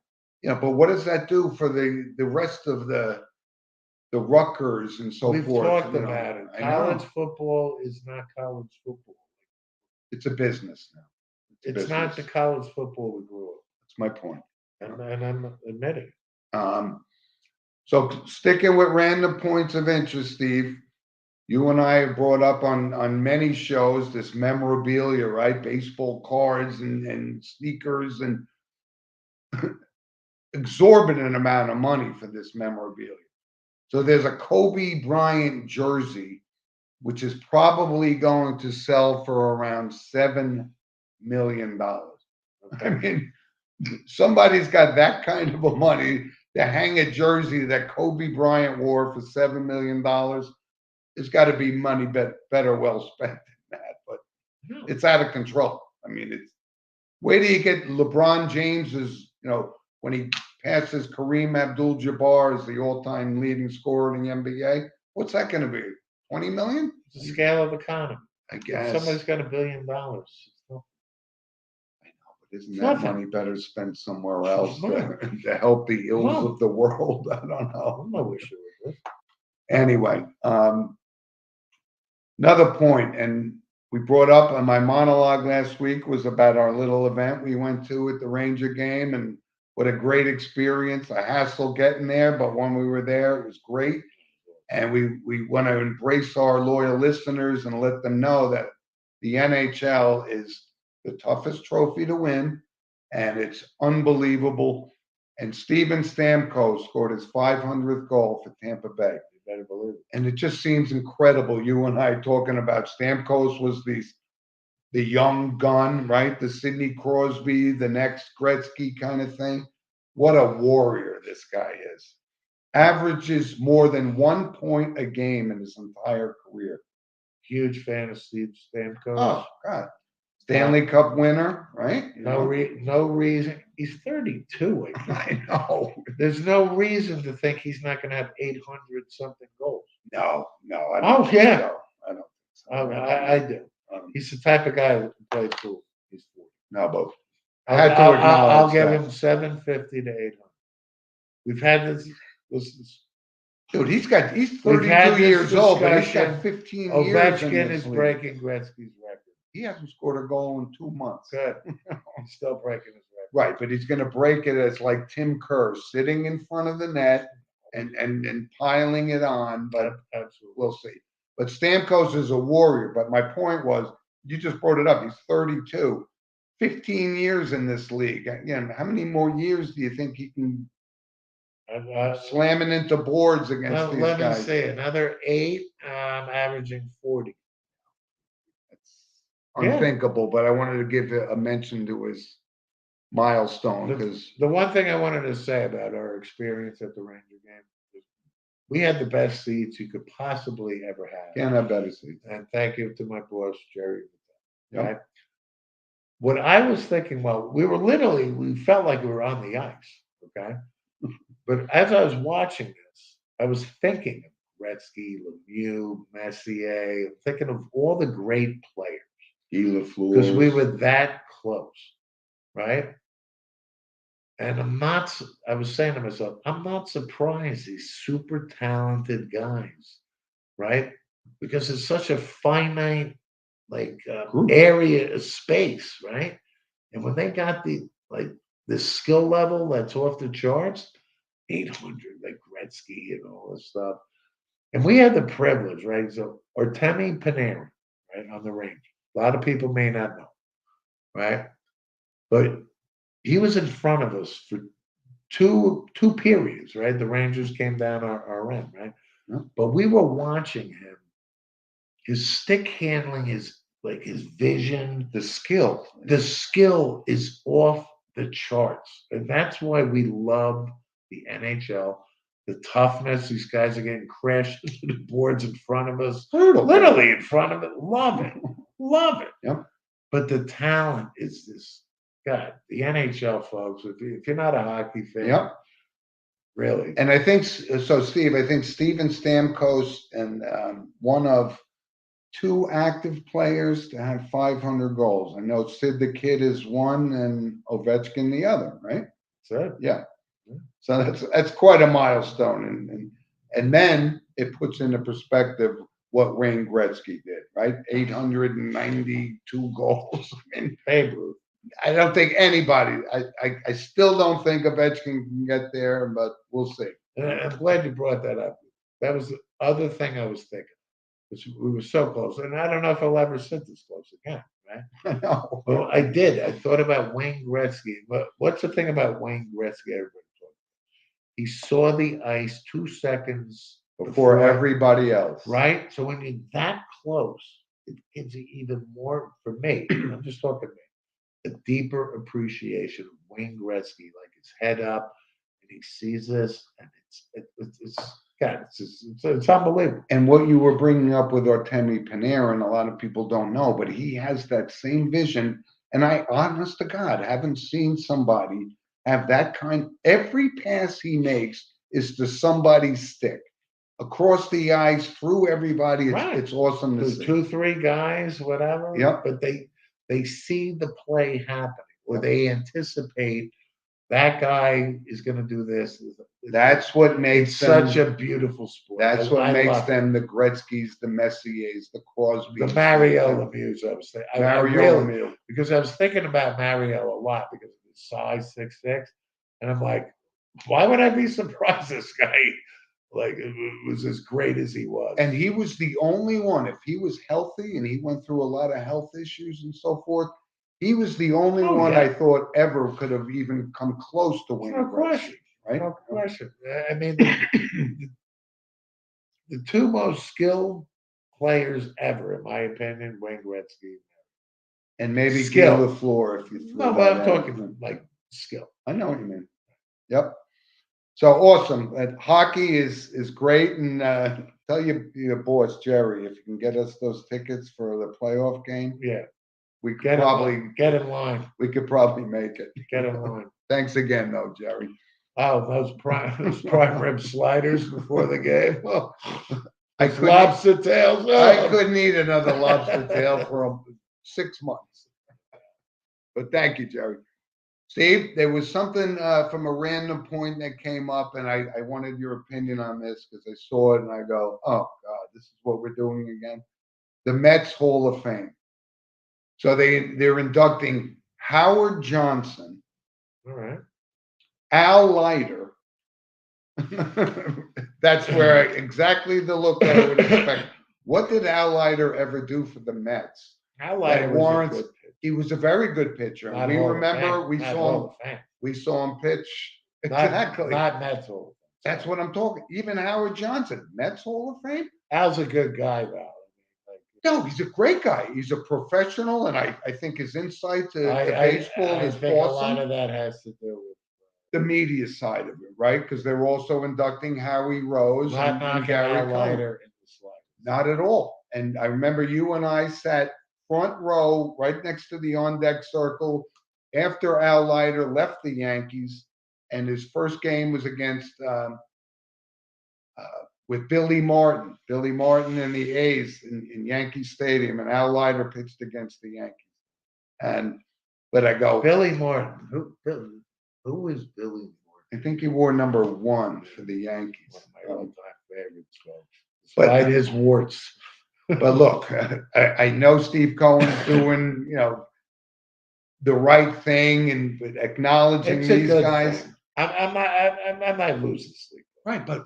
[SPEAKER 1] But what does that do for the rest of the the Rutgers and so
[SPEAKER 2] We've
[SPEAKER 1] forth.
[SPEAKER 2] talked
[SPEAKER 1] you know.
[SPEAKER 2] about it.
[SPEAKER 1] I
[SPEAKER 2] College
[SPEAKER 1] know.
[SPEAKER 2] football is not college football.
[SPEAKER 1] It's a business now.
[SPEAKER 2] It's not the
[SPEAKER 1] business.
[SPEAKER 2] college football we grew up,
[SPEAKER 1] That's my point.
[SPEAKER 2] and I'm admitting.
[SPEAKER 1] So sticking with random points of interest, Steve, you and I have brought up on many shows this memorabilia, right? Baseball cards and sneakers and exorbitant amount of money for this memorabilia. So there's a Kobe Bryant jersey, which is probably going to sell for around $7 million. I mean, somebody's got that kind of a money to hang a jersey that Kobe Bryant wore for $7 million. It's got to be money better well spent than that, but
[SPEAKER 2] No.
[SPEAKER 1] it's out of control. I mean, it's where do you get LeBron James's, when he passes Kareem Abdul-Jabbar as the all-time leading scorer in the NBA? What's that going to be? 20 million?
[SPEAKER 2] It's the scale of economy.
[SPEAKER 1] I
[SPEAKER 2] If
[SPEAKER 1] guess.
[SPEAKER 2] somebody's got $1 billion,
[SPEAKER 1] Isn't
[SPEAKER 2] It's
[SPEAKER 1] that
[SPEAKER 2] nothing.
[SPEAKER 1] money better spent somewhere else
[SPEAKER 2] It's nothing.
[SPEAKER 1] to help the ills
[SPEAKER 2] No.
[SPEAKER 1] of the world? I don't know.
[SPEAKER 2] I'm no issue with this.
[SPEAKER 1] Anyway, another point, and we brought up on my monologue last week was about our little event we went to at the Ranger game, and what a great experience. A hassle getting there, but when we were there, it was great. And we want to embrace our loyal listeners and let them know that the NHL is the toughest trophy to win, and it's unbelievable. And Steven Stamkos scored his 500th goal for Tampa Bay.
[SPEAKER 2] You better believe it.
[SPEAKER 1] And it just seems incredible. You and I talking about Stamkos was the young gun, right? The Sidney Crosby, the next Gretzky kind of thing. What a warrior this guy is. Averages more than 1 point a game in his entire career.
[SPEAKER 2] Huge fan of Steve Stamkos.
[SPEAKER 1] Oh, God. Stanley Cup winner, right?
[SPEAKER 2] No reason. He's 32. I think.
[SPEAKER 1] I know.
[SPEAKER 2] There's no reason to think he's not going to have 800 something goals.
[SPEAKER 1] No, I
[SPEAKER 2] Oh,
[SPEAKER 1] don't think
[SPEAKER 2] yeah.
[SPEAKER 1] so. I don't think so.
[SPEAKER 2] I do. He's the type of guy who can play pool. He's 40.
[SPEAKER 1] No, but I had to acknowledge
[SPEAKER 2] I'll give
[SPEAKER 1] that.
[SPEAKER 2] him 750 to 800. We've had this
[SPEAKER 1] Dude, he's
[SPEAKER 2] We've
[SPEAKER 1] 32
[SPEAKER 2] had this
[SPEAKER 1] years old, but he's
[SPEAKER 2] discussion.
[SPEAKER 1] got 15 years in
[SPEAKER 2] Ovechkin
[SPEAKER 1] this
[SPEAKER 2] is
[SPEAKER 1] league.
[SPEAKER 2] breaking Gretzky's record.
[SPEAKER 1] He hasn't scored a goal in 2 months.
[SPEAKER 2] Good. He's still breaking his record.
[SPEAKER 1] Right, but he's going to break it as like Tim Kerr sitting in front of the net and piling it on, but
[SPEAKER 2] Absolutely.
[SPEAKER 1] we'll see. But Stamkos is a warrior. But my point was, you just brought it up. He's 32, 15 years in this league. Again, how many more years do you think he can slamming into boards against these
[SPEAKER 2] let me
[SPEAKER 1] guys?
[SPEAKER 2] say another 8. Averaging 40.
[SPEAKER 1] It's unthinkable, but I wanted to give a mention to his milestone because
[SPEAKER 2] The one thing I wanted to say about our experience at the Ranger game is we had the best seats you could possibly ever have.
[SPEAKER 1] can't have better seats.
[SPEAKER 2] And thank you to my boss, Jerry.
[SPEAKER 1] Yep.
[SPEAKER 2] Right? What I was thinking, we felt like we were on the ice. Okay. But as I was watching this, I was thinking of Gretzky, Lemieux, Messier, thinking of all the great players. Because we were that close, right? And I was saying to myself, I'm not surprised these super talented guys, right? Because it's such a finite, area of space, right? And when they got the skill level that's off the charts, 800, like Gretzky and all this stuff. And we had the privilege, right? So Artemi Panarin, right, on the Rangers. A lot of people may not know, right? But he was in front of us for two periods, right? The Rangers came down our end, right?
[SPEAKER 1] Yeah.
[SPEAKER 2] But we were watching him. His stick handling, his vision,
[SPEAKER 1] The skill.
[SPEAKER 2] the skill is off the charts, and that's why we love the NHL. The toughness, these guys are getting crashed into the boards in front of us,
[SPEAKER 1] Brutal.
[SPEAKER 2] literally in front of it. Love it, love it.
[SPEAKER 1] Yep.
[SPEAKER 2] But the talent is this. God, the NHL, folks. If you're not a hockey fan,
[SPEAKER 1] Yep.
[SPEAKER 2] really.
[SPEAKER 1] And I think so, Steve. I think Steven Stamkos and one of 2 active players to have 500 goals. I know Sid the Kid is one, and Ovechkin the other. Right?
[SPEAKER 2] That's it.
[SPEAKER 1] Yeah. So that's quite a milestone, and And then it puts into perspective what Wayne Gretzky did, right? 892 goals. And
[SPEAKER 2] Babe Ruth.
[SPEAKER 1] I don't think anybody, I still don't think Ovechkin can get there, but we'll see.
[SPEAKER 2] And I'm glad you brought that up. That was the other thing I was thinking. We were so close, and I don't know if I'll ever sit this close again, right?
[SPEAKER 1] No.
[SPEAKER 2] Well, I did. I thought about Wayne Gretzky. But what's the thing about Wayne Gretzky? Everybody talks. He saw the ice 2 seconds
[SPEAKER 1] Before everybody else.
[SPEAKER 2] right? So when you're that close, it gives you even more. For me, I'm just talking me, a deeper appreciation of Wayne Gretzky, like his head up, and he sees this, and it's God, it's unbelievable.
[SPEAKER 1] And what you were bringing up with Artemi Panarin, a lot of people don't know, but he has that same vision. And I, honest to God, haven't seen somebody have that kind. Every pass he makes is to somebody's stick across the ice, through everybody.
[SPEAKER 2] Right.
[SPEAKER 1] It's awesome to
[SPEAKER 2] There's
[SPEAKER 1] see.
[SPEAKER 2] 2, 3 guys, whatever.
[SPEAKER 1] Yep.
[SPEAKER 2] But they see the play happening, or they anticipate that guy is going to do this.
[SPEAKER 1] That's what makes
[SPEAKER 2] It's
[SPEAKER 1] them,
[SPEAKER 2] such a beautiful sport.
[SPEAKER 1] that's what
[SPEAKER 2] I
[SPEAKER 1] makes
[SPEAKER 2] love it.
[SPEAKER 1] them the Gretzky's, the Messiers, the Crosbys,
[SPEAKER 2] The Mario Lemieux. I was thinking,
[SPEAKER 1] Mario Lemieux.
[SPEAKER 2] because I was thinking about Mario a lot because of his size, 6'6", and I'm like, why would I be surprised this guy like was as great as he was?
[SPEAKER 1] And he was the only one. If he was healthy, and he went through a lot of health issues and so forth, he was the only
[SPEAKER 2] Oh,
[SPEAKER 1] one
[SPEAKER 2] yeah.
[SPEAKER 1] I thought ever could have even come close to winning.
[SPEAKER 2] No question.
[SPEAKER 1] Right?
[SPEAKER 2] No question. I mean, the two most skilled players ever, in my opinion, Wayne Gretzky.
[SPEAKER 1] And maybe
[SPEAKER 2] Skill.
[SPEAKER 1] Guy Lafleur, if you threw
[SPEAKER 2] No, but I'm
[SPEAKER 1] that
[SPEAKER 2] talking
[SPEAKER 1] in.
[SPEAKER 2] like skill.
[SPEAKER 1] I know what you mean. Yep. So awesome. Hockey is great, and tell your boss Jerry if you can get us those tickets for the playoff game.
[SPEAKER 2] Yeah,
[SPEAKER 1] We could
[SPEAKER 2] get
[SPEAKER 1] probably
[SPEAKER 2] get in line.
[SPEAKER 1] we could probably make it.
[SPEAKER 2] Get in line.
[SPEAKER 1] Thanks again, though, Jerry.
[SPEAKER 2] Oh, those prime rib sliders before the game. Oh,
[SPEAKER 1] I
[SPEAKER 2] those
[SPEAKER 1] couldn't-
[SPEAKER 2] lobster tails.
[SPEAKER 1] I
[SPEAKER 2] Oh.
[SPEAKER 1] couldn't eat another lobster tail for 6 months. But thank you, Jerry. Steve, there was something from a random point that came up, and I wanted your opinion on this because I saw it and I go, oh, God, this is what we're doing again. The Mets Hall of Fame. So they're inducting Howard Johnson,
[SPEAKER 2] All right.
[SPEAKER 1] Al Leiter. That's where exactly the look that I would expect. What did Al Leiter ever do for the Mets?
[SPEAKER 2] I like
[SPEAKER 1] That warrants. He was a very good pitcher.
[SPEAKER 2] Not
[SPEAKER 1] We
[SPEAKER 2] Hall of
[SPEAKER 1] remember
[SPEAKER 2] Fame,
[SPEAKER 1] we
[SPEAKER 2] not
[SPEAKER 1] saw
[SPEAKER 2] Hall
[SPEAKER 1] him.
[SPEAKER 2] of Fame.
[SPEAKER 1] We saw him pitch.
[SPEAKER 2] Not,
[SPEAKER 1] Exactly.
[SPEAKER 2] Not Mets Hall.
[SPEAKER 1] That's what I'm talking. Even Howard Johnson, Mets Hall of Fame.
[SPEAKER 2] Al's a good guy, though.
[SPEAKER 1] No, he's a great guy. He's a professional, and I think his insight to baseball
[SPEAKER 2] I
[SPEAKER 1] is
[SPEAKER 2] think a lot
[SPEAKER 1] awesome.
[SPEAKER 2] of that has to do with
[SPEAKER 1] The media side of it, right? Because they're also inducting Howie Rose
[SPEAKER 2] not
[SPEAKER 1] and
[SPEAKER 2] knocking
[SPEAKER 1] Gary
[SPEAKER 2] Al
[SPEAKER 1] Cohen.
[SPEAKER 2] Leiter in the slightest.
[SPEAKER 1] Not at all. And I remember you and I sat front row right next to the on deck circle after Al Leiter left the Yankees, and his first game was against with Billy Martin. Billy Martin and the A's in Yankee Stadium, and Al Leiter pitched against the Yankees. But I go,
[SPEAKER 2] Billy Martin. Who is Billy Martin?
[SPEAKER 1] I think he wore number 1 for the Yankees.
[SPEAKER 2] One of my all-time favorites,
[SPEAKER 1] But-
[SPEAKER 2] despite his warts.
[SPEAKER 1] But look, I know Steve Cohen's doing, the right thing and acknowledging
[SPEAKER 2] It's a
[SPEAKER 1] these
[SPEAKER 2] good
[SPEAKER 1] guys.
[SPEAKER 2] thing. I might lose sleep.
[SPEAKER 1] Right, but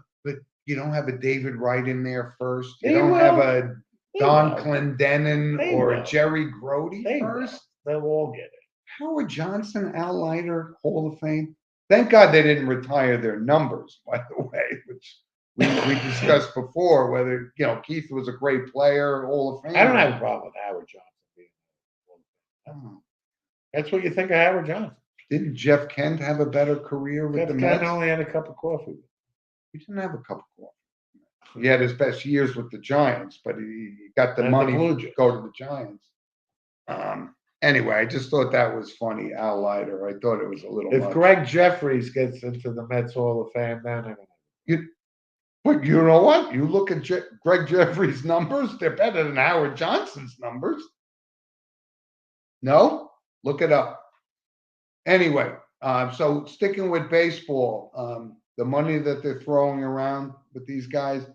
[SPEAKER 1] you don't have a David Wright in there first. You
[SPEAKER 2] They
[SPEAKER 1] don't
[SPEAKER 2] will.
[SPEAKER 1] have a
[SPEAKER 2] They
[SPEAKER 1] Don
[SPEAKER 2] will.
[SPEAKER 1] Clendenin
[SPEAKER 2] They
[SPEAKER 1] or a
[SPEAKER 2] will.
[SPEAKER 1] Jerry Grody
[SPEAKER 2] They will.
[SPEAKER 1] first.
[SPEAKER 2] They'll all get it.
[SPEAKER 1] Howard Johnson, Al Leiter, Hall of Fame. Thank God they didn't retire their numbers, by the way, which we discussed before, whether, Keith was a great player, Hall of Fame.
[SPEAKER 2] I don't have a problem with Howard Johnson being
[SPEAKER 1] Oh.
[SPEAKER 2] That's what you think of Howard Johnson.
[SPEAKER 1] Didn't Jeff Kent have a better career with
[SPEAKER 2] Jeff
[SPEAKER 1] the
[SPEAKER 2] Kent
[SPEAKER 1] Mets?
[SPEAKER 2] only had a cup of coffee.
[SPEAKER 1] He didn't have a cup of coffee. He had his best years with the Giants, but he got the
[SPEAKER 2] And the
[SPEAKER 1] money
[SPEAKER 2] Blue
[SPEAKER 1] to
[SPEAKER 2] Jays.
[SPEAKER 1] go to the Giants. Anyway, I just thought that was funny, Al Leiter. I thought it was a little
[SPEAKER 2] If
[SPEAKER 1] much.
[SPEAKER 2] Greg Jeffries gets into the Mets Hall of Fame, then I'm gonna.
[SPEAKER 1] But you know what? You look at Greg Jeffries' numbers; they're better than Howard Johnson's numbers. No, look it up. Anyway, so sticking with baseball, the money that they're throwing around with these guys,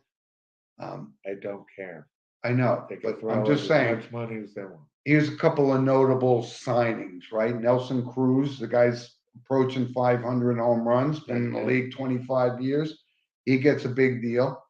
[SPEAKER 2] I don't care.
[SPEAKER 1] I know,
[SPEAKER 2] They can
[SPEAKER 1] but
[SPEAKER 2] throw
[SPEAKER 1] I'm
[SPEAKER 2] out
[SPEAKER 1] just
[SPEAKER 2] as
[SPEAKER 1] saying,
[SPEAKER 2] much money as they want.
[SPEAKER 1] here's a couple of notable signings, right? Nelson Cruz, the guy's approaching 500 home runs, been in the
[SPEAKER 2] Yeah.
[SPEAKER 1] league 25 years. He gets a big deal.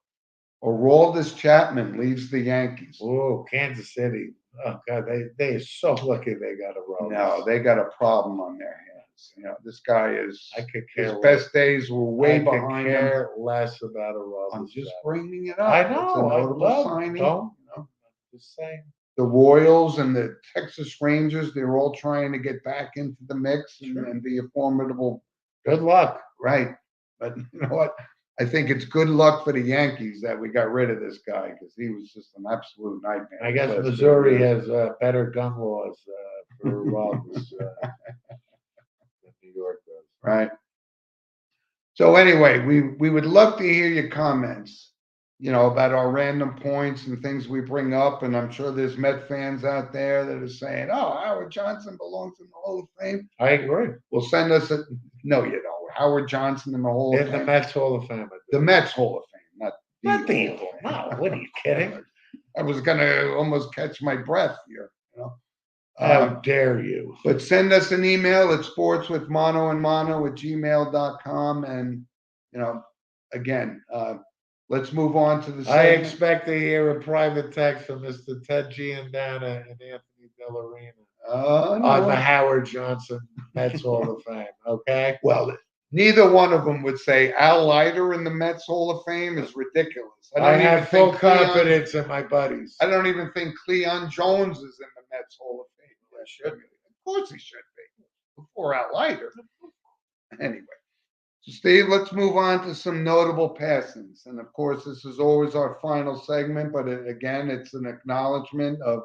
[SPEAKER 1] Aroldis Chapman leaves the Yankees.
[SPEAKER 2] Oh, Kansas City. Oh God, they are so lucky they got a roll.
[SPEAKER 1] No, they got a problem on their hands. You know, this guy is,
[SPEAKER 2] I could
[SPEAKER 1] his
[SPEAKER 2] care
[SPEAKER 1] best days were way
[SPEAKER 2] I could
[SPEAKER 1] behind him.
[SPEAKER 2] care less about a roll.
[SPEAKER 1] I'm just bringing it up.
[SPEAKER 2] I
[SPEAKER 1] It's a
[SPEAKER 2] know. I
[SPEAKER 1] notable
[SPEAKER 2] love.
[SPEAKER 1] signing,
[SPEAKER 2] Don't.
[SPEAKER 1] you know.
[SPEAKER 2] Just saying.
[SPEAKER 1] The Royals and the Texas Rangers, they're all trying to get back into the mix
[SPEAKER 2] Sure.
[SPEAKER 1] and be a formidable,
[SPEAKER 2] Good luck.
[SPEAKER 1] right? But you know what? I think it's good luck for the Yankees that we got rid of this guy because he was just an absolute nightmare.
[SPEAKER 2] I guess
[SPEAKER 1] last few
[SPEAKER 2] Missouri
[SPEAKER 1] years.
[SPEAKER 2] has better gun laws for robbers than New York does.
[SPEAKER 1] Right. So anyway, we would love to hear your comments, you know, about our random points and things we bring up. And I'm sure there's Met fans out there that are saying, "Oh, Howard Johnson belongs in the Hall of Fame."
[SPEAKER 2] I agree.
[SPEAKER 1] Well, send us a no, you don't. Howard Johnson in the Hall of
[SPEAKER 2] In the
[SPEAKER 1] Fame.
[SPEAKER 2] Mets Hall of Fame.
[SPEAKER 1] The Mets Hall of Fame, not
[SPEAKER 2] Not the
[SPEAKER 1] Hall of Fame.
[SPEAKER 2] No, what are you kidding?
[SPEAKER 1] I was gonna almost catch my breath here, you know.
[SPEAKER 2] How dare you?
[SPEAKER 1] But send us an email at sportswithmonoandmono@gmail.com. And, you know, again, let's move on to the
[SPEAKER 2] I
[SPEAKER 1] segment.
[SPEAKER 2] expect to hear a private text from Mr. Ted Giandana and Anthony Dellarina on the
[SPEAKER 1] No.
[SPEAKER 2] Howard Johnson Mets Hall of Fame. Okay.
[SPEAKER 1] Well, neither one of them would say Al Leiter in the Mets Hall of Fame is ridiculous.
[SPEAKER 2] I
[SPEAKER 1] don't
[SPEAKER 2] have
[SPEAKER 1] even
[SPEAKER 2] full
[SPEAKER 1] think Cleon-
[SPEAKER 2] confidence in my buddies.
[SPEAKER 1] I don't even think Cleon Jones is in the Mets Hall of Fame. Should be. Of course he should be. Before Al Leiter. Anyway. So Steve, let's move on to some notable passings. And of course, this is always our final segment, but again, it's an acknowledgement of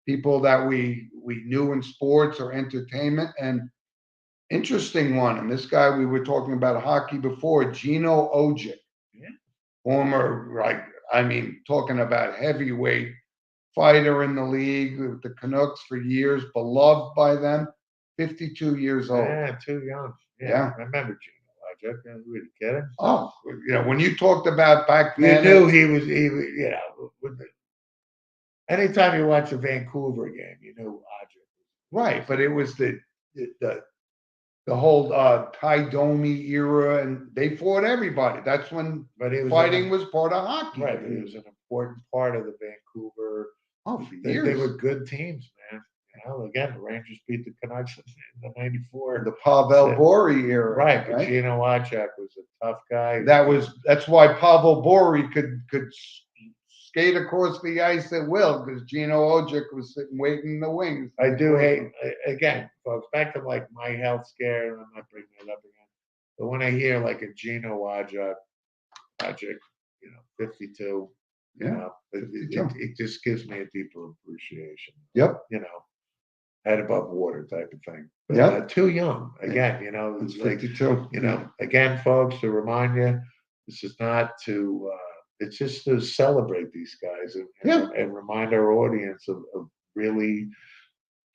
[SPEAKER 1] people that we knew in sports or entertainment. And interesting one, and this guy, we were talking about hockey before, Gino Ojic.
[SPEAKER 2] Yeah.
[SPEAKER 1] Former, talking about heavyweight fighter in the league with the Canucks for years, beloved by them, 52 years old.
[SPEAKER 2] Yeah, too young.
[SPEAKER 1] Yeah.
[SPEAKER 2] I remember Gino Logic. Were you kidding?
[SPEAKER 1] Oh, you know, when you talked about back
[SPEAKER 2] You
[SPEAKER 1] then,
[SPEAKER 2] knew he was, you know, anytime you watch a Vancouver game, you knew Logic.
[SPEAKER 1] right? But it was the whole Ty Domi era, and they fought everybody. That's when
[SPEAKER 2] But he was
[SPEAKER 1] fighting was part of hockey.
[SPEAKER 2] right. But he was an important part of the Vancouver.
[SPEAKER 1] Oh, for
[SPEAKER 2] They
[SPEAKER 1] years.
[SPEAKER 2] were good teams, man. You know, again, the Rangers beat the Canucks in the '94.
[SPEAKER 1] The Pavel Bori era,
[SPEAKER 2] Right, but Gino Wachak was a tough guy.
[SPEAKER 1] That's why Pavel Bori could skate across the ice at will, because Gino Ojic was sitting waiting in the wings.
[SPEAKER 2] I do hate, again, folks, back to like my health scare, and I'm not bringing it up again. But when I hear like a Gino Wachak, you know, 52, you
[SPEAKER 1] Yeah,
[SPEAKER 2] know, it just gives me a deeper appreciation.
[SPEAKER 1] Yep.
[SPEAKER 2] You know, head above water type of thing. But,
[SPEAKER 1] Yep.
[SPEAKER 2] too young. Again, you know,
[SPEAKER 1] It's
[SPEAKER 2] it's like,
[SPEAKER 1] 52.
[SPEAKER 2] you know, again, folks, to remind you, this is not to, it's just to celebrate these guys and remind our audience of really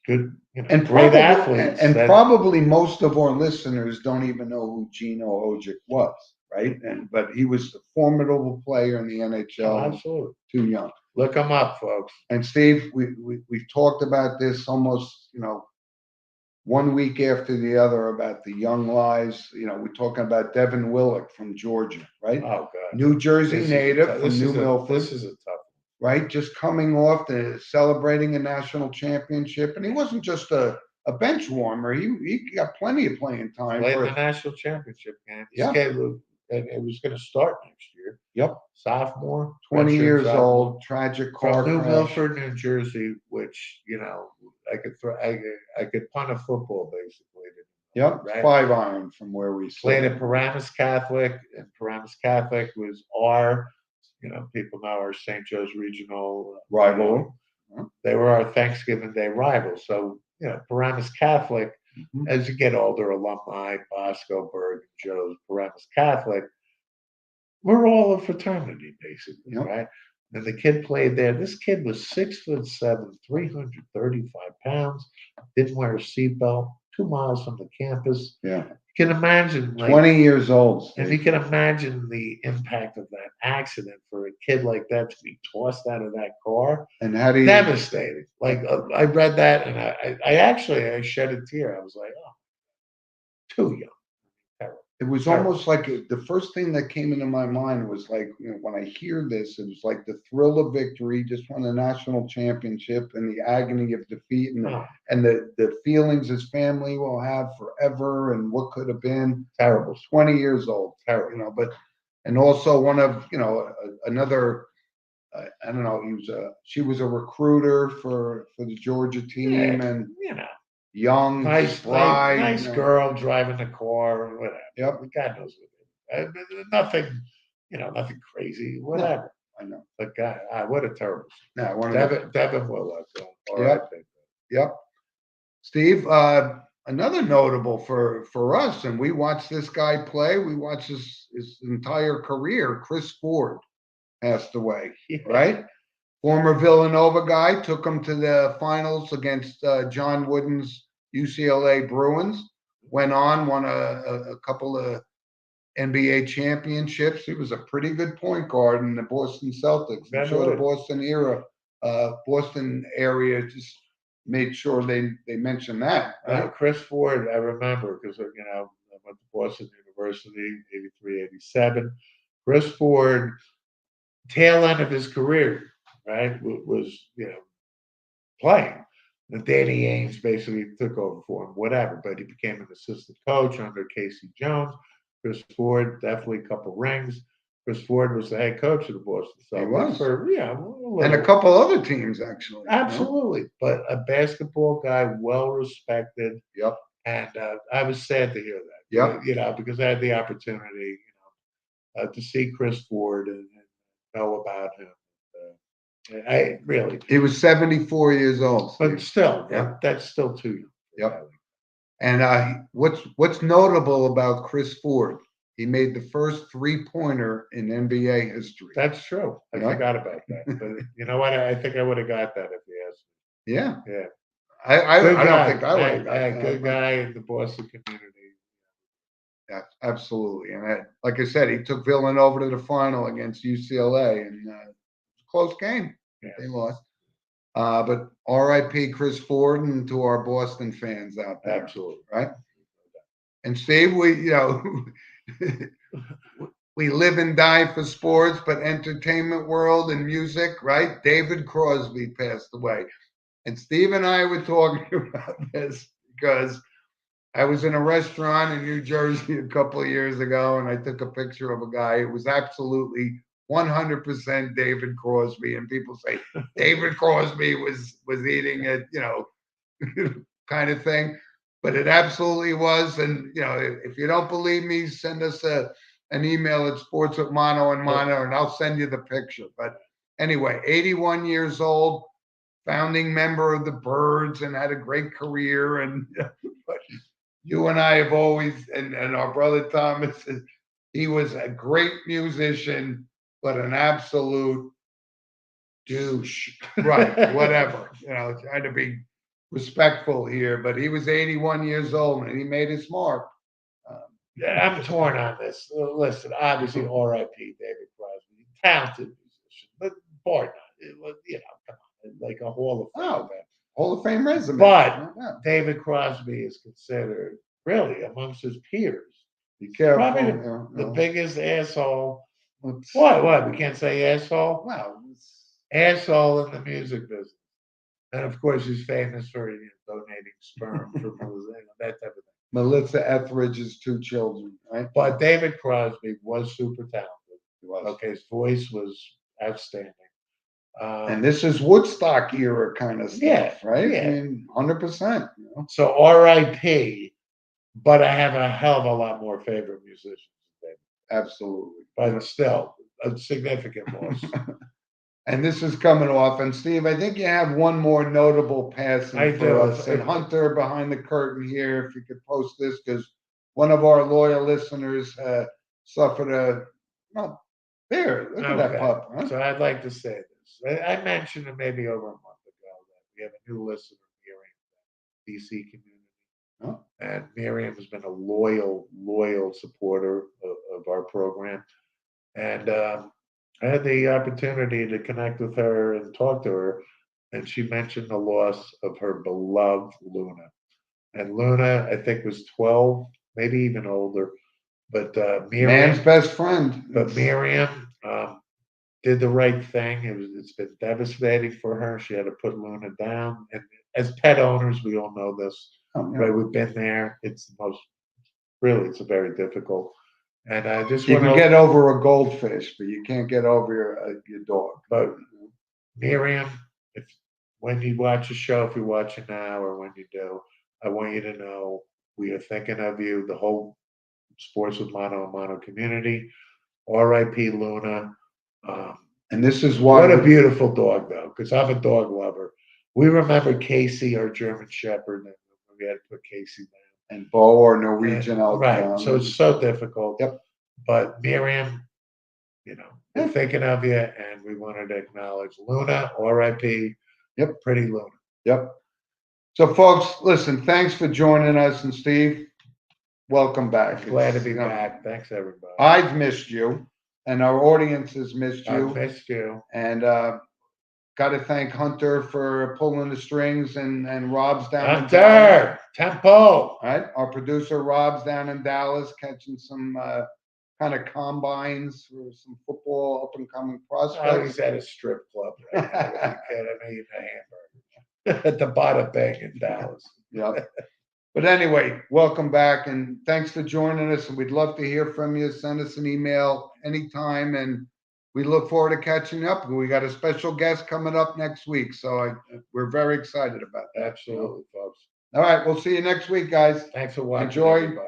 [SPEAKER 2] good, you know,
[SPEAKER 1] And
[SPEAKER 2] great
[SPEAKER 1] probably,
[SPEAKER 2] athletes.
[SPEAKER 1] and
[SPEAKER 2] that-
[SPEAKER 1] probably most of our listeners don't even know who Gino Ojic was, right? But he was a formidable player in the
[SPEAKER 2] Oh,
[SPEAKER 1] NHL.
[SPEAKER 2] absolutely.
[SPEAKER 1] Too young.
[SPEAKER 2] Look them up, folks.
[SPEAKER 1] And Steve, we've talked about this almost, you know, one week after the other about the young lives. You know, we're talking about Devin Willock from Georgia, right?
[SPEAKER 2] Oh, God.
[SPEAKER 1] New Jersey
[SPEAKER 2] This is
[SPEAKER 1] native
[SPEAKER 2] tou-
[SPEAKER 1] from
[SPEAKER 2] this
[SPEAKER 1] New
[SPEAKER 2] is a-
[SPEAKER 1] Milford,
[SPEAKER 2] This is a tough
[SPEAKER 1] right? Just coming off the celebrating a national championship. And he wasn't just a bench warmer. He got plenty of playing time.
[SPEAKER 2] Played in
[SPEAKER 1] for
[SPEAKER 2] the national championship game.
[SPEAKER 1] Yeah.
[SPEAKER 2] And it was going to start next year.
[SPEAKER 1] Yep.
[SPEAKER 2] Sophomore.
[SPEAKER 1] 20
[SPEAKER 2] redshirt
[SPEAKER 1] years
[SPEAKER 2] sophomore.
[SPEAKER 1] old, tragic car
[SPEAKER 2] From New
[SPEAKER 1] crash.
[SPEAKER 2] Milford, New Jersey, which, you know, I could punt a football basically.
[SPEAKER 1] Yep,
[SPEAKER 2] Right.
[SPEAKER 1] 5-iron from where we
[SPEAKER 2] Played
[SPEAKER 1] sit.
[SPEAKER 2] at Paramus Catholic, and Paramus Catholic was our, you know, people know our St. Joe's regional
[SPEAKER 1] Rival.
[SPEAKER 2] They were our Thanksgiving Day rivals. So, you know, Paramus Catholic,
[SPEAKER 1] Mhm.
[SPEAKER 2] as you get older, alumni, Bosco, Bergen, Joe's, Paramus Catholic, we're all a fraternity, basically,
[SPEAKER 1] Yep.
[SPEAKER 2] right? And the kid played there. This kid was 6'7", 335 pounds, didn't wear a seatbelt, 2 miles from the campus.
[SPEAKER 1] Yeah.
[SPEAKER 2] can imagine, like,
[SPEAKER 1] 20 years old,
[SPEAKER 2] if you
[SPEAKER 1] Steve.
[SPEAKER 2] can imagine the impact of that accident for a kid like that to be tossed out of that car,
[SPEAKER 1] And how do you,
[SPEAKER 2] devastating. Like, I read that and I actually I shed a tear. I was like, oh, too young. Terrible.
[SPEAKER 1] it was
[SPEAKER 2] Terrible.
[SPEAKER 1] almost like the first thing that came into my mind was like, when I hear this, it was like the thrill of victory, just won a national championship, and the agony of defeat, and
[SPEAKER 2] Oh,
[SPEAKER 1] the feelings his family will have forever, and what could have been.
[SPEAKER 2] terrible.
[SPEAKER 1] 20 years old,
[SPEAKER 2] Terrible.
[SPEAKER 1] but and also one of, another. I don't know. She was a recruiter for the Georgia team,
[SPEAKER 2] Yeah,
[SPEAKER 1] and
[SPEAKER 2] you know,
[SPEAKER 1] young, spry.
[SPEAKER 2] nice girl driving the car, or whatever.
[SPEAKER 1] Yep,
[SPEAKER 2] God knows what. Nothing, nothing crazy, whatever.
[SPEAKER 1] I know.
[SPEAKER 2] But God, what a terrible.
[SPEAKER 1] Yeah, one of the.
[SPEAKER 2] Devin Willock. All right.
[SPEAKER 1] Yep, yep. Steve, another notable for us, and we watched this guy play. We watched his entire career. Chris Ford passed away,
[SPEAKER 2] Yeah.
[SPEAKER 1] right? Former Villanova guy, took him to the finals against John Wooden's UCLA Bruins. Went on, won a couple of NBA championships. He was a pretty good point guard in the Boston Celtics. I'm sure the Boston area just made sure they mentioned that, right?
[SPEAKER 2] Chris Ford, I remember because I went to Boston University, 83, 87. Chris Ford, tail end of his career, right, was playing. And Danny Ainge basically took over for him, whatever. But he became an assistant coach under Casey Jones. Chris Ford, definitely a couple rings. Chris Ford was the head coach of the Boston Celtics.
[SPEAKER 1] He was.
[SPEAKER 2] For
[SPEAKER 1] And a couple other teams, actually.
[SPEAKER 2] Absolutely, but a basketball guy, well respected.
[SPEAKER 1] Yep.
[SPEAKER 2] And I was sad to hear that.
[SPEAKER 1] Yep.
[SPEAKER 2] Because I had the opportunity, to see Chris Ford and know about him. I really.
[SPEAKER 1] He was 74 years old.
[SPEAKER 2] But still,
[SPEAKER 1] Yep.
[SPEAKER 2] that's still too young.
[SPEAKER 1] Yep. And what's notable about Chris Ford? He made the first three-pointer in NBA history.
[SPEAKER 2] That's true. I forgot about that. But you know what? I think I would have got that if you asked me.
[SPEAKER 1] Yeah.
[SPEAKER 2] Yeah.
[SPEAKER 1] I don't think I would have got that.
[SPEAKER 2] Good guy in the Boston community.
[SPEAKER 1] Yeah, absolutely. And like I said, he took Villanova to the final against UCLA, and close game.
[SPEAKER 2] Yes.
[SPEAKER 1] They lost. But R.I.P. Chris Ford, and to our Boston fans out there.
[SPEAKER 2] Absolutely.
[SPEAKER 1] Right. And Steve, we we live and die for sports, but entertainment world and music, right? David Crosby passed away. And Steve and I were talking about this because I was in a restaurant in New Jersey a couple of years ago, and I took a picture of a guy. It was absolutely 100% David Crosby. And people say David Crosby was eating it, kind of thing. But it absolutely was. And, if you don't believe me, send us an email at Sports with Mono and Mono, and I'll send you the picture. But anyway, 81 years old, founding member of the Birds, and had a great career. And but you and I have always, and our brother Thomas, he was a great musician, but an absolute douche. Right, whatever. Trying to be respectful here, but he was 81 years old and he made his mark.
[SPEAKER 2] I'm torn on this. Listen, obviously, R.I.P. David Crosby, talented musician, but bar none. Come on, like a Hall of Fame.
[SPEAKER 1] Hall of Fame resume.
[SPEAKER 2] But David Crosby is considered really amongst his peers.
[SPEAKER 1] Be careful.
[SPEAKER 2] Probably the biggest asshole. What? We can't say asshole?
[SPEAKER 1] Well,
[SPEAKER 2] asshole in the music business. And of course, he's famous for donating sperm for that type of thing.
[SPEAKER 1] Melissa Etheridge's two children, right?
[SPEAKER 2] But David Crosby was super talented.
[SPEAKER 1] He was.
[SPEAKER 2] Okay, his voice was outstanding.
[SPEAKER 1] And this is Woodstock era kind of stuff, right?
[SPEAKER 2] Yeah.
[SPEAKER 1] I mean, 100%.
[SPEAKER 2] So R.I.P. But I have a hell of a lot more favorite musicians than David.
[SPEAKER 1] Absolutely.
[SPEAKER 2] But still, a significant loss.
[SPEAKER 1] And this is coming off. And Steve, I think you have one more notable passing for us. And Hunter, behind the curtain here, if you could post this, because one of our loyal listeners suffered there. Look at that pup. Huh?
[SPEAKER 2] So I'd like to say this. I mentioned it maybe over a month ago that we have a new listener here in the DC community.
[SPEAKER 1] Oh.
[SPEAKER 2] And Miriam has been a loyal supporter of our program. And I had the opportunity to connect with her and talk to her, and she mentioned the loss of her beloved Luna. And Luna, I think, was 12, maybe even older. But
[SPEAKER 1] Man's best friend.
[SPEAKER 2] Miriam did the right thing. It's been devastating for her. She had to put Luna down. And as pet owners, we all know this,
[SPEAKER 1] Oh, yeah.
[SPEAKER 2] right? We've been there. It's it's a very difficult. And I just
[SPEAKER 1] You
[SPEAKER 2] want
[SPEAKER 1] can
[SPEAKER 2] to
[SPEAKER 1] get over a goldfish, but you can't get over your dog.
[SPEAKER 2] But Miriam, if when you watch a show, if you're watching now or when you do, I want you to know we are thinking of you, the whole Sports with Mono and Mono community. R.I.P. Luna.
[SPEAKER 1] And this is why
[SPEAKER 2] What a beautiful dog, though, because I'm a dog lover. We remember Casey, our German Shepherd, and we had to put Casey down.
[SPEAKER 1] and Bo, or Norwegian elk.
[SPEAKER 2] Right. So it's so difficult.
[SPEAKER 1] Yep.
[SPEAKER 2] But Miriam, we're thinking of you, and we wanted to acknowledge Luna, R.I.P.
[SPEAKER 1] Yep.
[SPEAKER 2] Pretty Luna.
[SPEAKER 1] Yep. So, folks, listen, thanks for joining us. And Steve, welcome back.
[SPEAKER 2] Glad to be back. Thanks, everybody.
[SPEAKER 1] I've missed you, and our audience has missed you.
[SPEAKER 2] I've missed you.
[SPEAKER 1] And got to thank Hunter for pulling the strings, and Rob's down in Dallas.
[SPEAKER 2] Hunter, Tempo.
[SPEAKER 1] All right. Our producer, Rob's down in Dallas catching some kind of combines for some football up and coming
[SPEAKER 2] Oh,
[SPEAKER 1] prospects.
[SPEAKER 2] he's at a strip club right now. You kidding me? Eating a hamburger at the Bada Bang in Dallas.
[SPEAKER 1] Yeah. But anyway, welcome back and thanks for joining us. And we'd love to hear from you. Send us an email anytime. And we look forward to catching up. We got a special guest coming up next week. So we're very excited about that.
[SPEAKER 2] Absolutely, folks.
[SPEAKER 1] All right. We'll see you next week, guys.
[SPEAKER 2] Thanks for watching.
[SPEAKER 1] Enjoy.
[SPEAKER 2] Everybody.